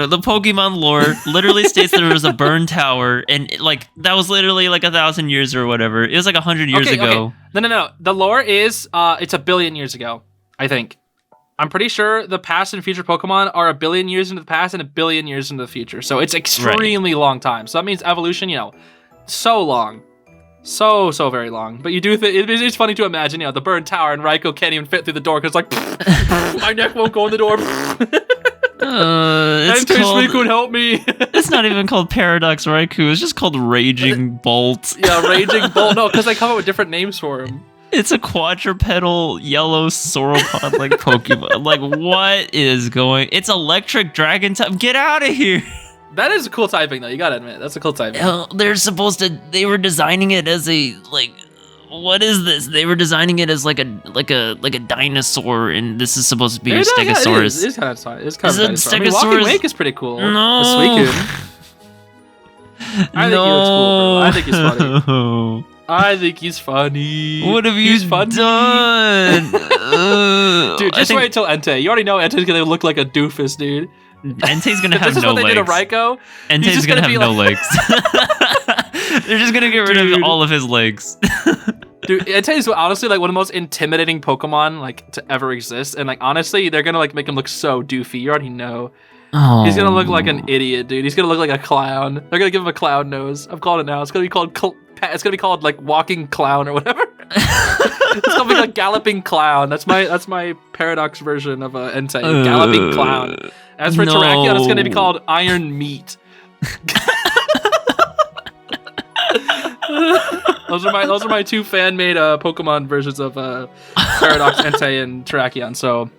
The Pokemon lore literally states there was a burn tower, and that was literally 1,000 years or whatever. It was 100 years ago. Okay. No. The lore is it's 1 billion years ago, I think. I'm pretty sure the past and future Pokemon are 1 billion years into the past and 1 billion years into the future. So it's extremely long time. So that means evolution, so long. So very long. But you do think it's funny to imagine, the burned tower and Raikou can't even fit through the door because my neck won't go in the door. It's called, Suicune, help me. It's not even called Paradox Raikou. It's just called Raging Bolt. Yeah, Raging Bolt. No, because they come up with different names for him. It's a quadrupedal yellow sauropod Pokemon. What is going? It's electric dragon type. Get out of here. That is a cool typing, though. You gotta admit, that's a cool typing. They were designing it as a what is this? They were designing it as like a dinosaur, and this is supposed to be a Stegosaurus. It is kind of dinosaur. Stegosaurus. I mean, Walking Wake is pretty cool. No. I think he looks cool, bro. I think he's funny. I think he's funny. What have you done? Dude, just wait till Entei. You already know Entei's gonna look like a doofus, dude. Entei's gonna have no legs. This is what they did to Raikou. Entei's gonna have no legs. They're just gonna get rid of all of his legs. Dude, Entei's honestly one of the most intimidating Pokemon to ever exist, and honestly, they're gonna make him look so doofy. You already know. Oh. He's gonna look like an idiot, dude. He's gonna look like a clown. They're gonna give him a clown nose. I'm calling it now. It's gonna be called Walking Clown or whatever. It's gonna be Galloping Clown. That's my Paradox version of a Entei. Galloping Clown. As for Terrakion, it's gonna be called Iron Meat. Those are my two fan-made Pokemon versions of Paradox, Entei, and Terrakion. So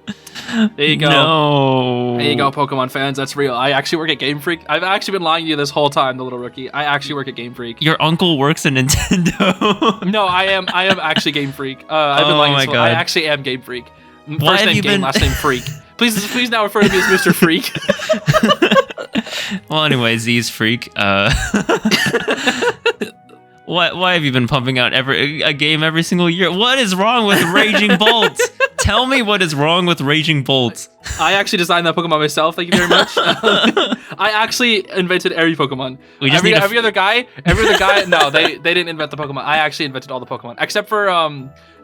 there you go. No. There you go, Pokemon fans. That's real. I actually work at Game Freak. I've actually been lying to you this whole time, the little rookie. I actually work at Game Freak. Your uncle works at Nintendo. No, I am actually Game Freak. I've been lying. my God. I actually am Game Freak. Why First have name you Game, been- last name Freak. Please now refer to me as Mr. Freak. Well, anyway, Zeez Freak. Why have you been pumping out a game every single year? What is wrong with Raging Bolt? Tell me what is wrong with Raging Bolt. I actually designed that Pokemon myself. Thank you very much. I actually invented every Pokemon. Every other guy. No, they didn't invent the Pokemon. I actually invented all the Pokemon except for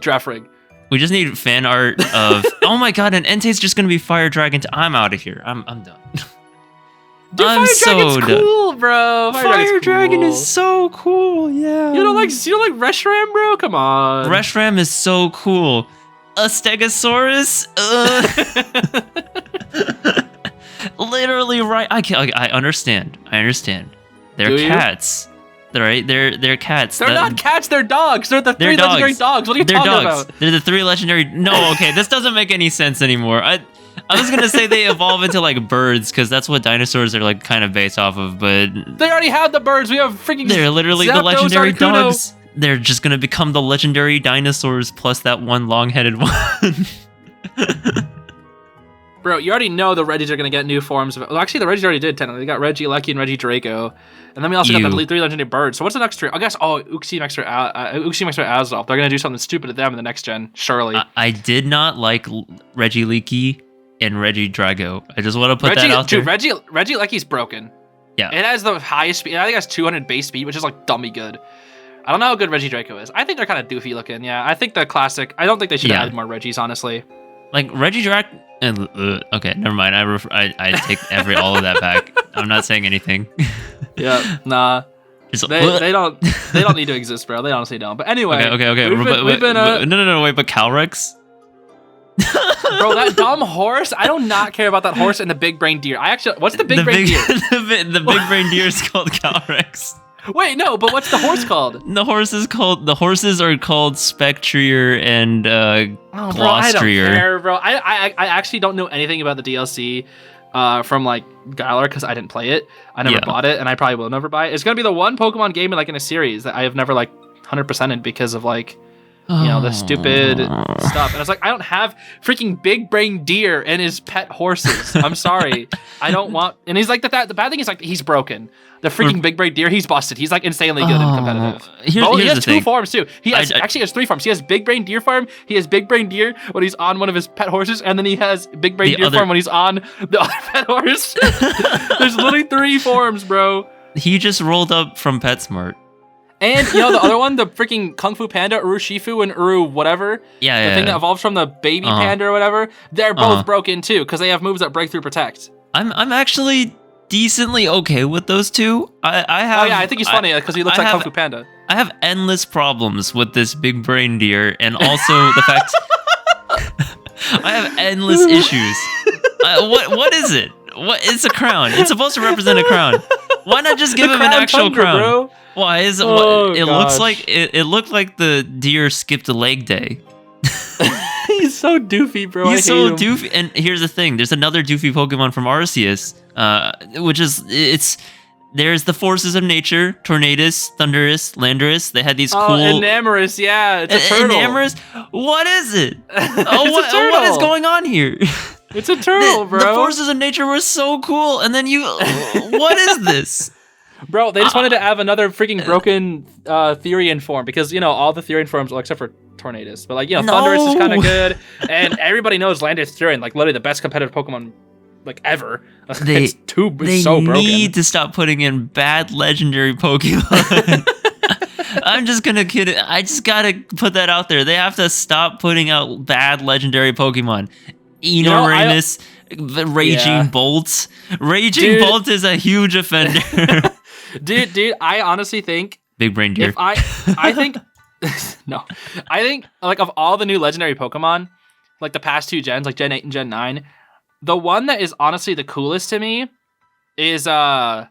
Draft Rig. We just need fan art of. Oh my God! And Entei's just gonna be Fire Dragon. I'm out of here. I'm done. Dude, I'm Fire so Dragon's done. cool, bro. Fire Dragon cool. is so cool. Yeah. You don't like Reshiram, bro? Come on. Reshiram is so cool. A Stegosaurus? Literally right. I understand. They're Do you? cats. Right? They're cats. They're not cats. They're dogs. They're the three They're legendary dogs. What are you They're talking dogs. about? They're the three legendary. No, okay, this doesn't make any sense anymore. I was gonna say they evolve into like birds because that's what dinosaurs are like kind of based off of, but They already have the birds. We have freaking. they're literally the Zapdos, legendary Articuno. dogs. They're just gonna become the legendary dinosaurs plus that one long-headed one. Bro, you already know the Reggies are going to get new forms. Well, actually, the Reggies already did, technically. They got Reggie Lucky and Reggie Draco. And then we also got the three legendary birds. So what's the next three? I guess, Uxie next to Azelf. They're going to do something stupid to them in the next gen, surely. I did not like Reggie Leaky and Reggie Drago. I just want to put that out there. Dude, Reggie Lucky's broken. Yeah. It has the highest speed. I think it has 200 base speed, which is like dummy good. I don't know how good Reggie Draco is. I think they're kind of doofy looking. Yeah, I think the classic. I don't think they should have added more Reggies, honestly. Like Reggie Drac. Okay, never mind. I take all of that back. I'm not saying anything. Yeah, nah. They don't need to exist, bro. They honestly don't. But anyway. Okay. No. Wait, but Calrex. Bro, that dumb horse. I do not care about that horse and the big brain deer. What's the big brain deer? The big brain deer is called Calrex. Wait, no, but what's the horse called? The horses are called Spectrier and Glostrier. Bro, I don't care, bro. I actually don't know anything about the DLC from like Galar because I didn't play it. I never bought it, and I probably will never buy it. It's gonna be the one Pokemon game in a series that I have never 100%ed because of the stupid stuff. And it's I don't have freaking big brain deer and his pet horses. I'm sorry. I don't want. And he's the bad thing is he's broken. The freaking big brain deer, he's busted. He's insanely good and competitive. He has two forms too. He actually has three forms. He has big brain deer form. He has big brain deer when he's on one of his pet horses, and then he has big brain deer form when he's on the other pet horse. There's literally three forms, bro. He just rolled up from PetSmart. And the other one, the freaking Kung Fu Panda, Urushifu and Uru whatever. Yeah. The thing that evolves from the baby panda or whatever. They're both broken too, because they have moves that break through protect. I'm actually decently okay with those two. I have. Oh yeah, I think he's funny because he looks like Kung Fu Panda. I have endless problems with this big brain deer, and also the fact I have endless issues. What is it? What? It's a crown. It's supposed to represent a crown. Why not just give him an actual crown? Bro. Why is it? It looks like it looked like the deer skipped a leg day. He's so doofy, bro. He's so doofy. And here's the thing: there's another doofy Pokemon from Arceus, which is there's the forces of nature: Tornadus, Thundurus, Landorus. They had these cool. Enamorous, yeah, it's a turtle. Enamorous. What is it? What is going on here? It's a turtle, bro. The forces of nature were so cool, and then what is this? Bro, they just wanted to have another freaking broken Therian form because, all the Therian forms, except for Tornadus. But, Thundurus is kind of good. And everybody knows Landorus Therian, literally the best competitive Pokemon, ever. It's so broken. They need to stop putting in bad legendary Pokemon. I'm just gonna kid it. I just gotta put that out there. They have to stop putting out bad legendary Pokemon. Enormous, Raging Bolt. Raging Bolt is a huge offender. Dude, I honestly think big brain deer. I think no, I think of all the new legendary Pokemon, the past two gens, Gen 8 and Gen 9, the one that is honestly the coolest to me is I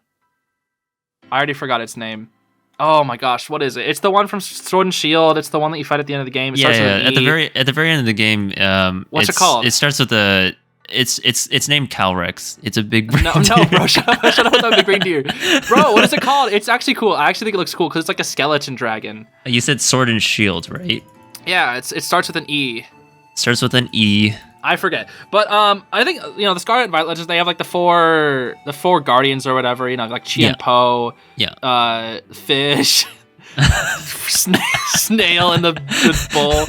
already forgot its name. Oh my gosh, what is it? It's the one from Sword and Shield. It's the one that you fight at the end of the game. It starts with an At the E. very end of the game. What's it called? It starts with a. It's named Calrex. It's a big brain No, deer. bro, shut up with that big brain deer. Bro, what is it called? It's actually cool. I actually think it looks cool because it's like a skeleton dragon. You said Sword and Shield, right? Yeah, it starts with an E. Starts with an E. I forget, but I think the Scarlet and Violet Legends, they have like the four guardians or whatever, like Chi and Po, fish, snail, and the bull.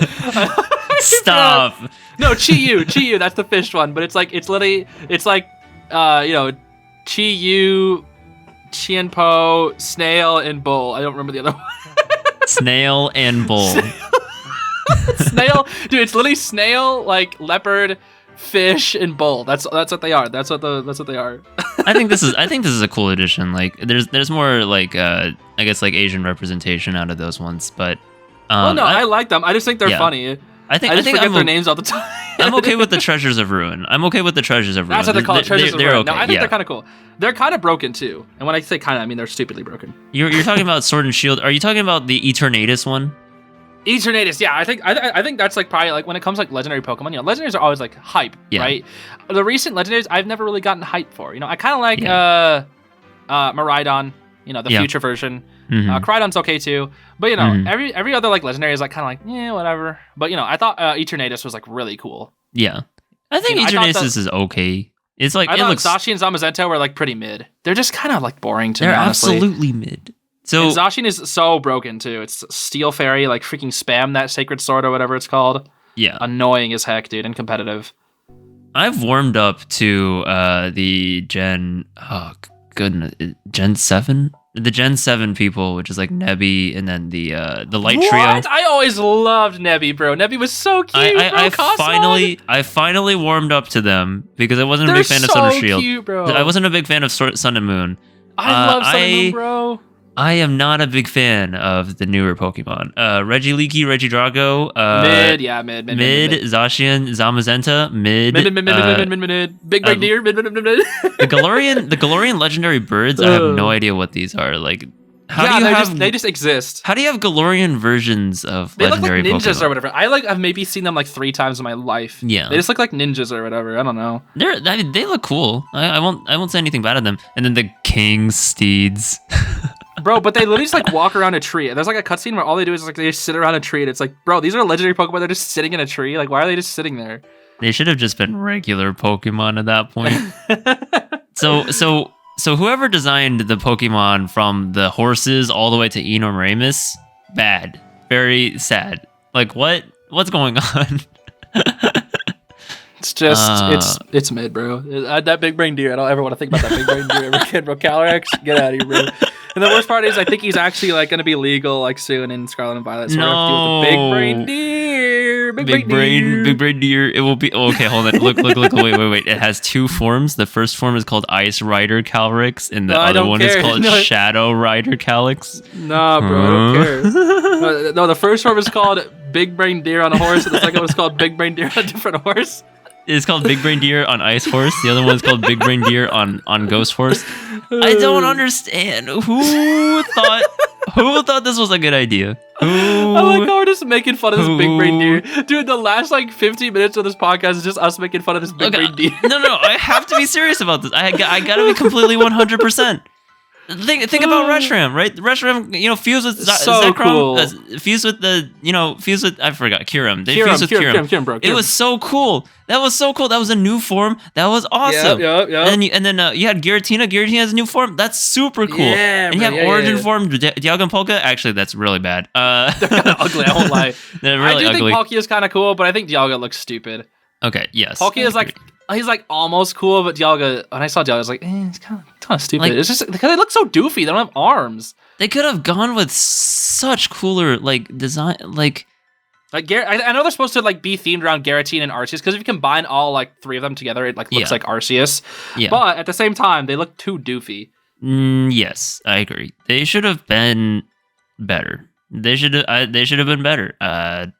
Stop. No, Chi-Yu, that's the fish one, but it's like Chi-Yu, Chien-Po, snail, and bull. I don't remember the other one. Snail and bull. Snail, dude, it's literally snail, like leopard, fish, and bull. That's what they are. That's what they are. I think this is a cool addition. Like there's more like I guess like Asian representation out of those ones, but I like them. I just think they're funny. I just forget their names all the time. I'm okay with the Treasures of Ruin. That's what they're called, Treasures of Ruin. Okay. No, I think they're kind of cool. They're kind of broken too. And when I say kind of, I mean they're stupidly broken. You're talking about Sword and Shield. Are you talking about the Eternatus one? Eternatus, yeah, I think that's like probably like when it comes to like legendary Pokemon, legendaries are always like hype, right? The recent legendaries I've never really gotten hype for. I kind of like Miraidon, the future version. Mm-hmm. Crydon's okay too, but every other like legendary is like kind of like whatever. But I thought Eternatus was like really cool. Yeah, I think Eternatus is okay. It's like I thought Zacian and Zamazenta were like pretty mid. They're just kind of like boring to me. They're honestly. absolutely mid. So and Zacian is so broken too. It's Steel Fairy, like freaking spam that Sacred Sword or whatever it's called. Yeah. Annoying as heck, dude, and competitive. I've warmed up to the Gen 7? The Gen 7 people, which is like Nebby and then the Light Trio. I always loved Nebby, bro. Nebby was so cute, I finally warmed up to them because I wasn't a big fan of Sun and Shield. Cute, bro. I wasn't a big fan of Sun and Moon. I love Sun and Moon, bro. I am not a big fan of the newer Pokemon. Regieleki, Regidrago, mid. Zacian, Zamazenta, mid. Big Brain Deer, mid. The Galarian legendary birds, I have no idea what these are. Like, they just exist. How do you have Galarian versions of they legendary look like ninjas Pokemon? or whatever. I've maybe seen them like 3 times in my life. Yeah, they just look like ninjas or whatever. I don't know. They look cool. I won't say anything bad of them. And then the King Steeds. Bro, but they literally just like walk around a tree. There's like a cutscene where all they do is like they just sit around a tree, and it's like, bro, these are legendary Pokemon. They're just sitting in a tree. Like, why are they just sitting there? They should have just been regular Pokemon at that point. So whoever designed the Pokemon from the horses all the way to Enormamus, bad, very sad. Like what's going on? It's just it's mid, bro. That Big Brain Deer. I don't ever want to think about that Big Brain Deer ever again, bro. Calyrex, get out of here, bro. And the worst part is, I think he's actually like gonna be legal like soon in Scarlet and Violet. So we're gonna have to deal with the Big Brain Deer. Big Brain Deer. It will be okay. Hold on. Look. Wait. It has 2 forms. The first form is called Ice Rider Calyrex, and the other one is called Shadow Rider Calyx. Nah, bro, I don't care. No, the first form is called Big Brain Deer on a horse, and the second one is called Big Brain Deer on a different horse. It's called Big Brain Deer on Ice Horse. The other one is called Big Brain Deer on Ghost Horse. I don't understand. Who thought this was a good idea? I like how we're just making fun of this Big Brain Deer. Dude, the last like 15 minutes of this podcast is just us making fun of this Big Brain Deer. No, I have to be serious about this. I gotta be completely 100%. Think about Reshiram, right? Reshiram, fused with Zekrom, cool. Fused with I forgot Kyurem. They fused with Kyurem. Bro, It was so cool. That was so cool. That was a new form. That was awesome. Yep. And then you had Giratina. Giratina has a new form. That's super cool. Yeah, and you have Origin form, Dialga and Polka. Actually, that's really bad. They're kind of ugly. I won't lie. They're really ugly. ugly. I do think Palkia is kind of cool, but I think Dialga looks stupid. Okay. Yes. Palkia is like. He's like almost cool, but Dialga, when I saw Dialga, I was like, it's kind of stupid. Like, it's just because they look so doofy. They don't have arms. They could have gone with such cooler design. Like I know they're supposed to like be themed around Giratina and Arceus, because if you combine all like 3 of them together, it like looks like Arceus. Yeah. But at the same time, they look too doofy. Yes, I agree. They should have been better. They should have been better.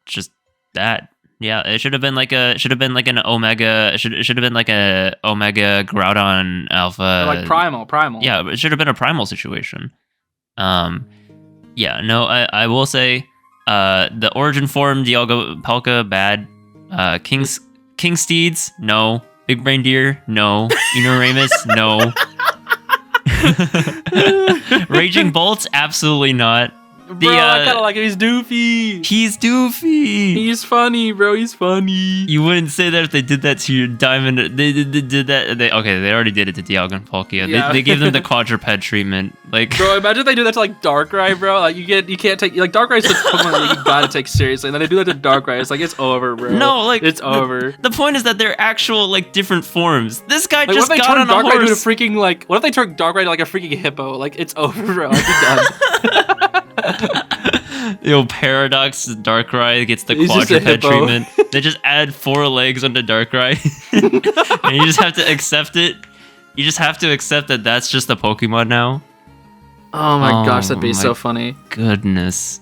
Just that. Yeah, it should have been like an Omega. It should have been like a Omega Groudon Alpha. Or like Primal. Yeah, it should have been a Primal situation. Yeah, no, I will say, the origin form, Dialga Palka, bad. King Steeds, no. Big Brain Deer, no. Ignoramus, no. Raging Bolts, absolutely not. Bro, I kind of like him. He's doofy. He's doofy. He's funny, bro. He's funny. You wouldn't say that if they did that to your Diamond. They did that. They already did it to Dialga and Palkia. Yeah. They gave them the quadruped treatment. Like, bro, imagine if they do that to like Darkrai, bro. Like you can't take like Darkrai's such Pokemon that you gotta take seriously, and then they do that to Darkrai. It's like it's over, bro. no, like it's over. The point is that they're actual like different forms. This guy like, just what if they got turn on a Darkrai into a horse. freaking like? What if they turn Darkrai to like a freaking hippo? Like it's over, bro. Like you're done. Yo, Paradox Darkrai gets the He's just a quadruped hippo. treatment. They just add 4 legs onto Darkrai, and you just have to accept it. You just have to accept that that's just a Pokemon now. Oh my gosh, that'd be my so funny. Goodness.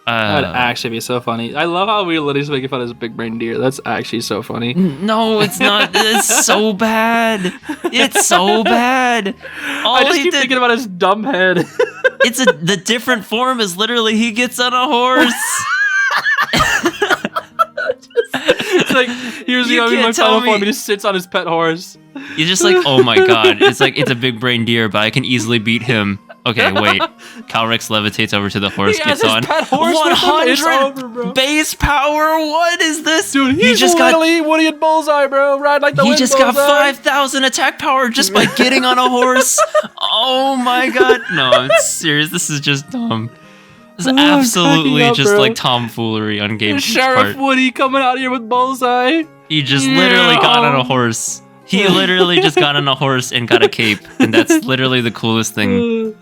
That'd actually be so funny. I love how we literally just making fun of this Big Brain Deer. That's actually so funny. No, it's not. It's so bad. It's so bad. I just keep thinking about his dumb head. The different form is literally he gets on a horse. It's like here's You the can't my tell final me- form. He just sits on his pet horse. You're just like, oh my god. It's like it's a Big Brain Deer, but I can easily beat him. Okay, wait. Calrex levitates over to the horse, He has gets his on. pet horse with him. It's 100 over, bro. base power. What is this? Dude, he he's just got literally Woody and Bullseye, bro. Ride like the he wind, just got Bullseye. 5,000 attack power just by getting on a horse. Oh my god. No, I'm serious. This is just dumb. This is I'm absolutely cracking up, just bro. like tomfoolery on Game Sheriff part. Woody coming out here with Bullseye. He just literally got on a Yeah. horse. He literally just got on a horse and got a cape, and that's literally the coolest thing.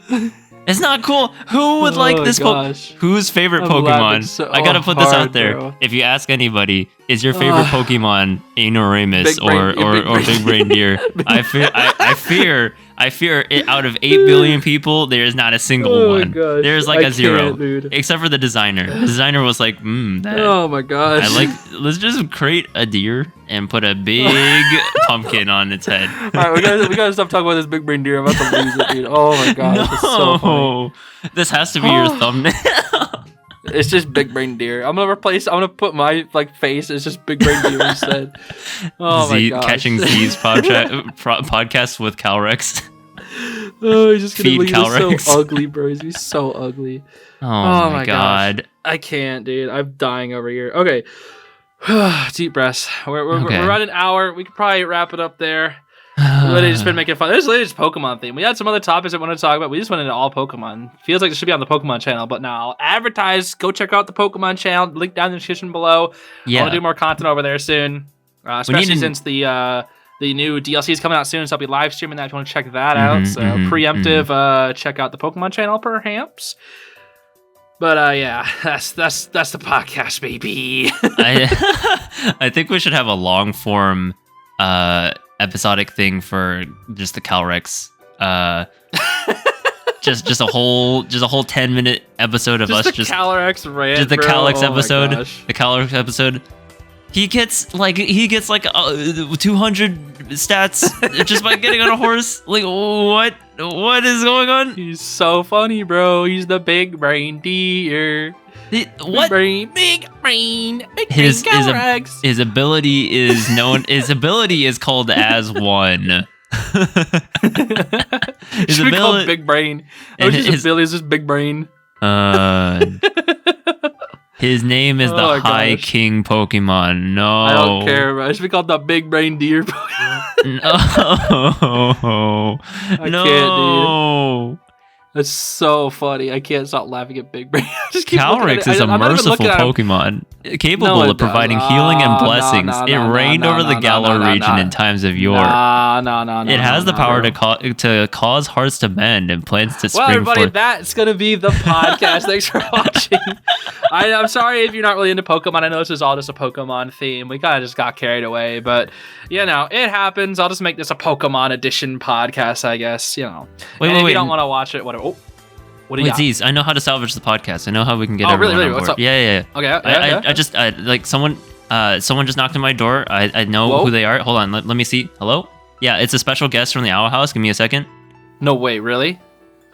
It's not cool. Who would like this? Gosh. Whose favorite I'm laughing Pokemon? so I gotta put this hard, out there. bro. If you ask anybody, is your favorite Pokemon Ignoramus Big Brain- or Big Big Brain Deer? I fear it, out of 8 billion people, there is not a single Oh my one. gosh, There's like I a 0, can't, dude. except for the designer. The designer was like, that. Oh my gosh. I like. Let's just create a deer and put a big pumpkin on its head. All right, we gotta stop talking about this Big Brain Deer. I'm about to lose it, dude. Oh my gosh, it's so funny. No, this has to be your thumbnail. It's just Big Brain Deer. I'm gonna put my like face. It's just Big Brain Deer instead. Oh my gosh. Catching Zeez podcast with Calrex. Oh, he's just gonna Feed look Calrex. so ugly, bro. He's gonna be so ugly. Oh, my god. gosh. I can't, dude. I'm dying over here. Okay. Deep breaths. We're at an hour. We could probably wrap it up there. Literally just been making fun. This is literally just Pokemon theme. We had some other topics I wanted to talk about. We just went into all Pokemon. Feels like it should be on the Pokemon channel, but now I'll advertise. Go check out the Pokemon channel. Link down in the description below. Yeah. I want to do more content over there soon, especially since the new DLC is coming out soon. So I'll be live streaming that if you want to check that out. So preemptive. Check out the Pokemon channel, perhaps. But yeah, that's the podcast, baby. I think we should have a long form episodic thing for just the Calrex. just a whole 10-minute episode of us just Calyrex rant, just the bro. Calyrex Oh my episode. gosh. The Calyrex episode. He gets like 200 stats just by getting on a horse. Like what is going on? He's so funny, bro. He's the Big Brain Deer. What? Big brain Calyrex. His ability is known. His ability is called as one. His Should be called ability. Big Brain. and His ability is just Big Brain. His name is Oh the my High gosh. King Pokemon. No, I don't care, bro. It should be called the Big Brain Deer. No, can't, no. That's so funny. I can't stop laughing at Big Brain. I just keep looking at Calrex it. is a I'm not even merciful looking at him. Pokemon, capable No, it of providing doesn't. healing and No, blessings. no, It no, reigned no, over no, the no, Galar no, region no. in times of yore. No. It has the power bro. to cause hearts to bend and plants to Well, spring everybody, forth. that's going to be the podcast. Thanks for watching. I'm sorry if you're not really into Pokemon. I know this is all just a Pokemon theme. We kind of just got carried away, but, it happens. I'll just make this a Pokemon edition podcast, I guess, Wait, if wait. you don't want to watch it, whatever. Oh, what do you Wait, got? Zeez, I know how to salvage the podcast. I know how we can get Oh, everyone really? on What's board. up? Yeah. Okay, I just like someone just knocked on my door. I know Whoa. who they are. Hold on, let me see. Hello? Yeah, it's a special guest from the Owl House. Give me a second. No way, really?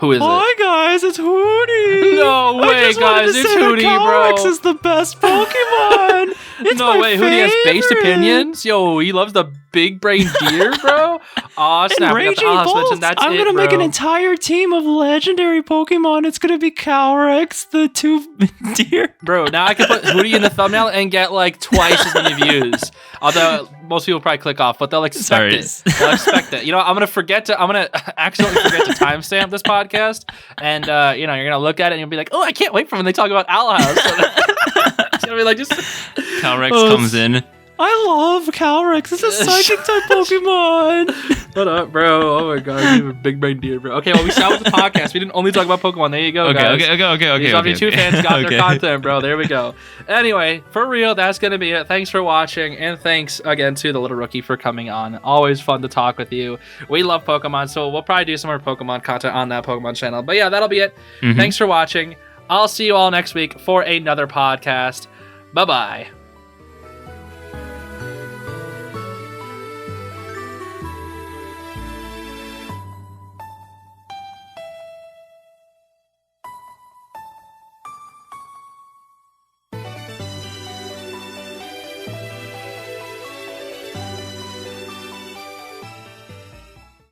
Who is it? Hi guys, it's Hootie. No way, guys, it's Hootie, bro. Calyrex is the best Pokemon. It's No way, Hootie has based favorite. opinions. Yo, he loves the big brain deer, bro. Aw, And snap! We got Raging the Aha switch, Bolts. and that's I'm it, gonna make bro. an entire team of legendary Pokemon. It's gonna be Calyrex, the 2 deer. Bro, now I can put Hootie in the thumbnail and get like twice as many views. Although most people probably click off, but they'll expect Sorry. it. They'll expect it. You know, I'm gonna accidentally forget to timestamp this podcast, and you know, you're gonna look at it and you'll be like, oh, I can't wait for when they talk about Owl House. It's gonna be like just. Calyrex comes in. I love Calyrex. It's a psychic type Pokemon. What up, bro? Oh my god, you have a big brain deer, bro. Okay, well, we started with the podcast. We didn't only talk about Pokemon. There you go, guys. Okay. These Obviously 2 fans got Okay. their content, bro. There we go. Anyway, for real, that's going to be it. Thanks for watching, and thanks again to the little rookie for coming on. Always fun to talk with you. We love Pokemon, so we'll probably do some more Pokemon content on that Pokemon channel. But yeah, that'll be it. Mhm. Thanks for watching. I'll see you all next week for another podcast. Bye-bye.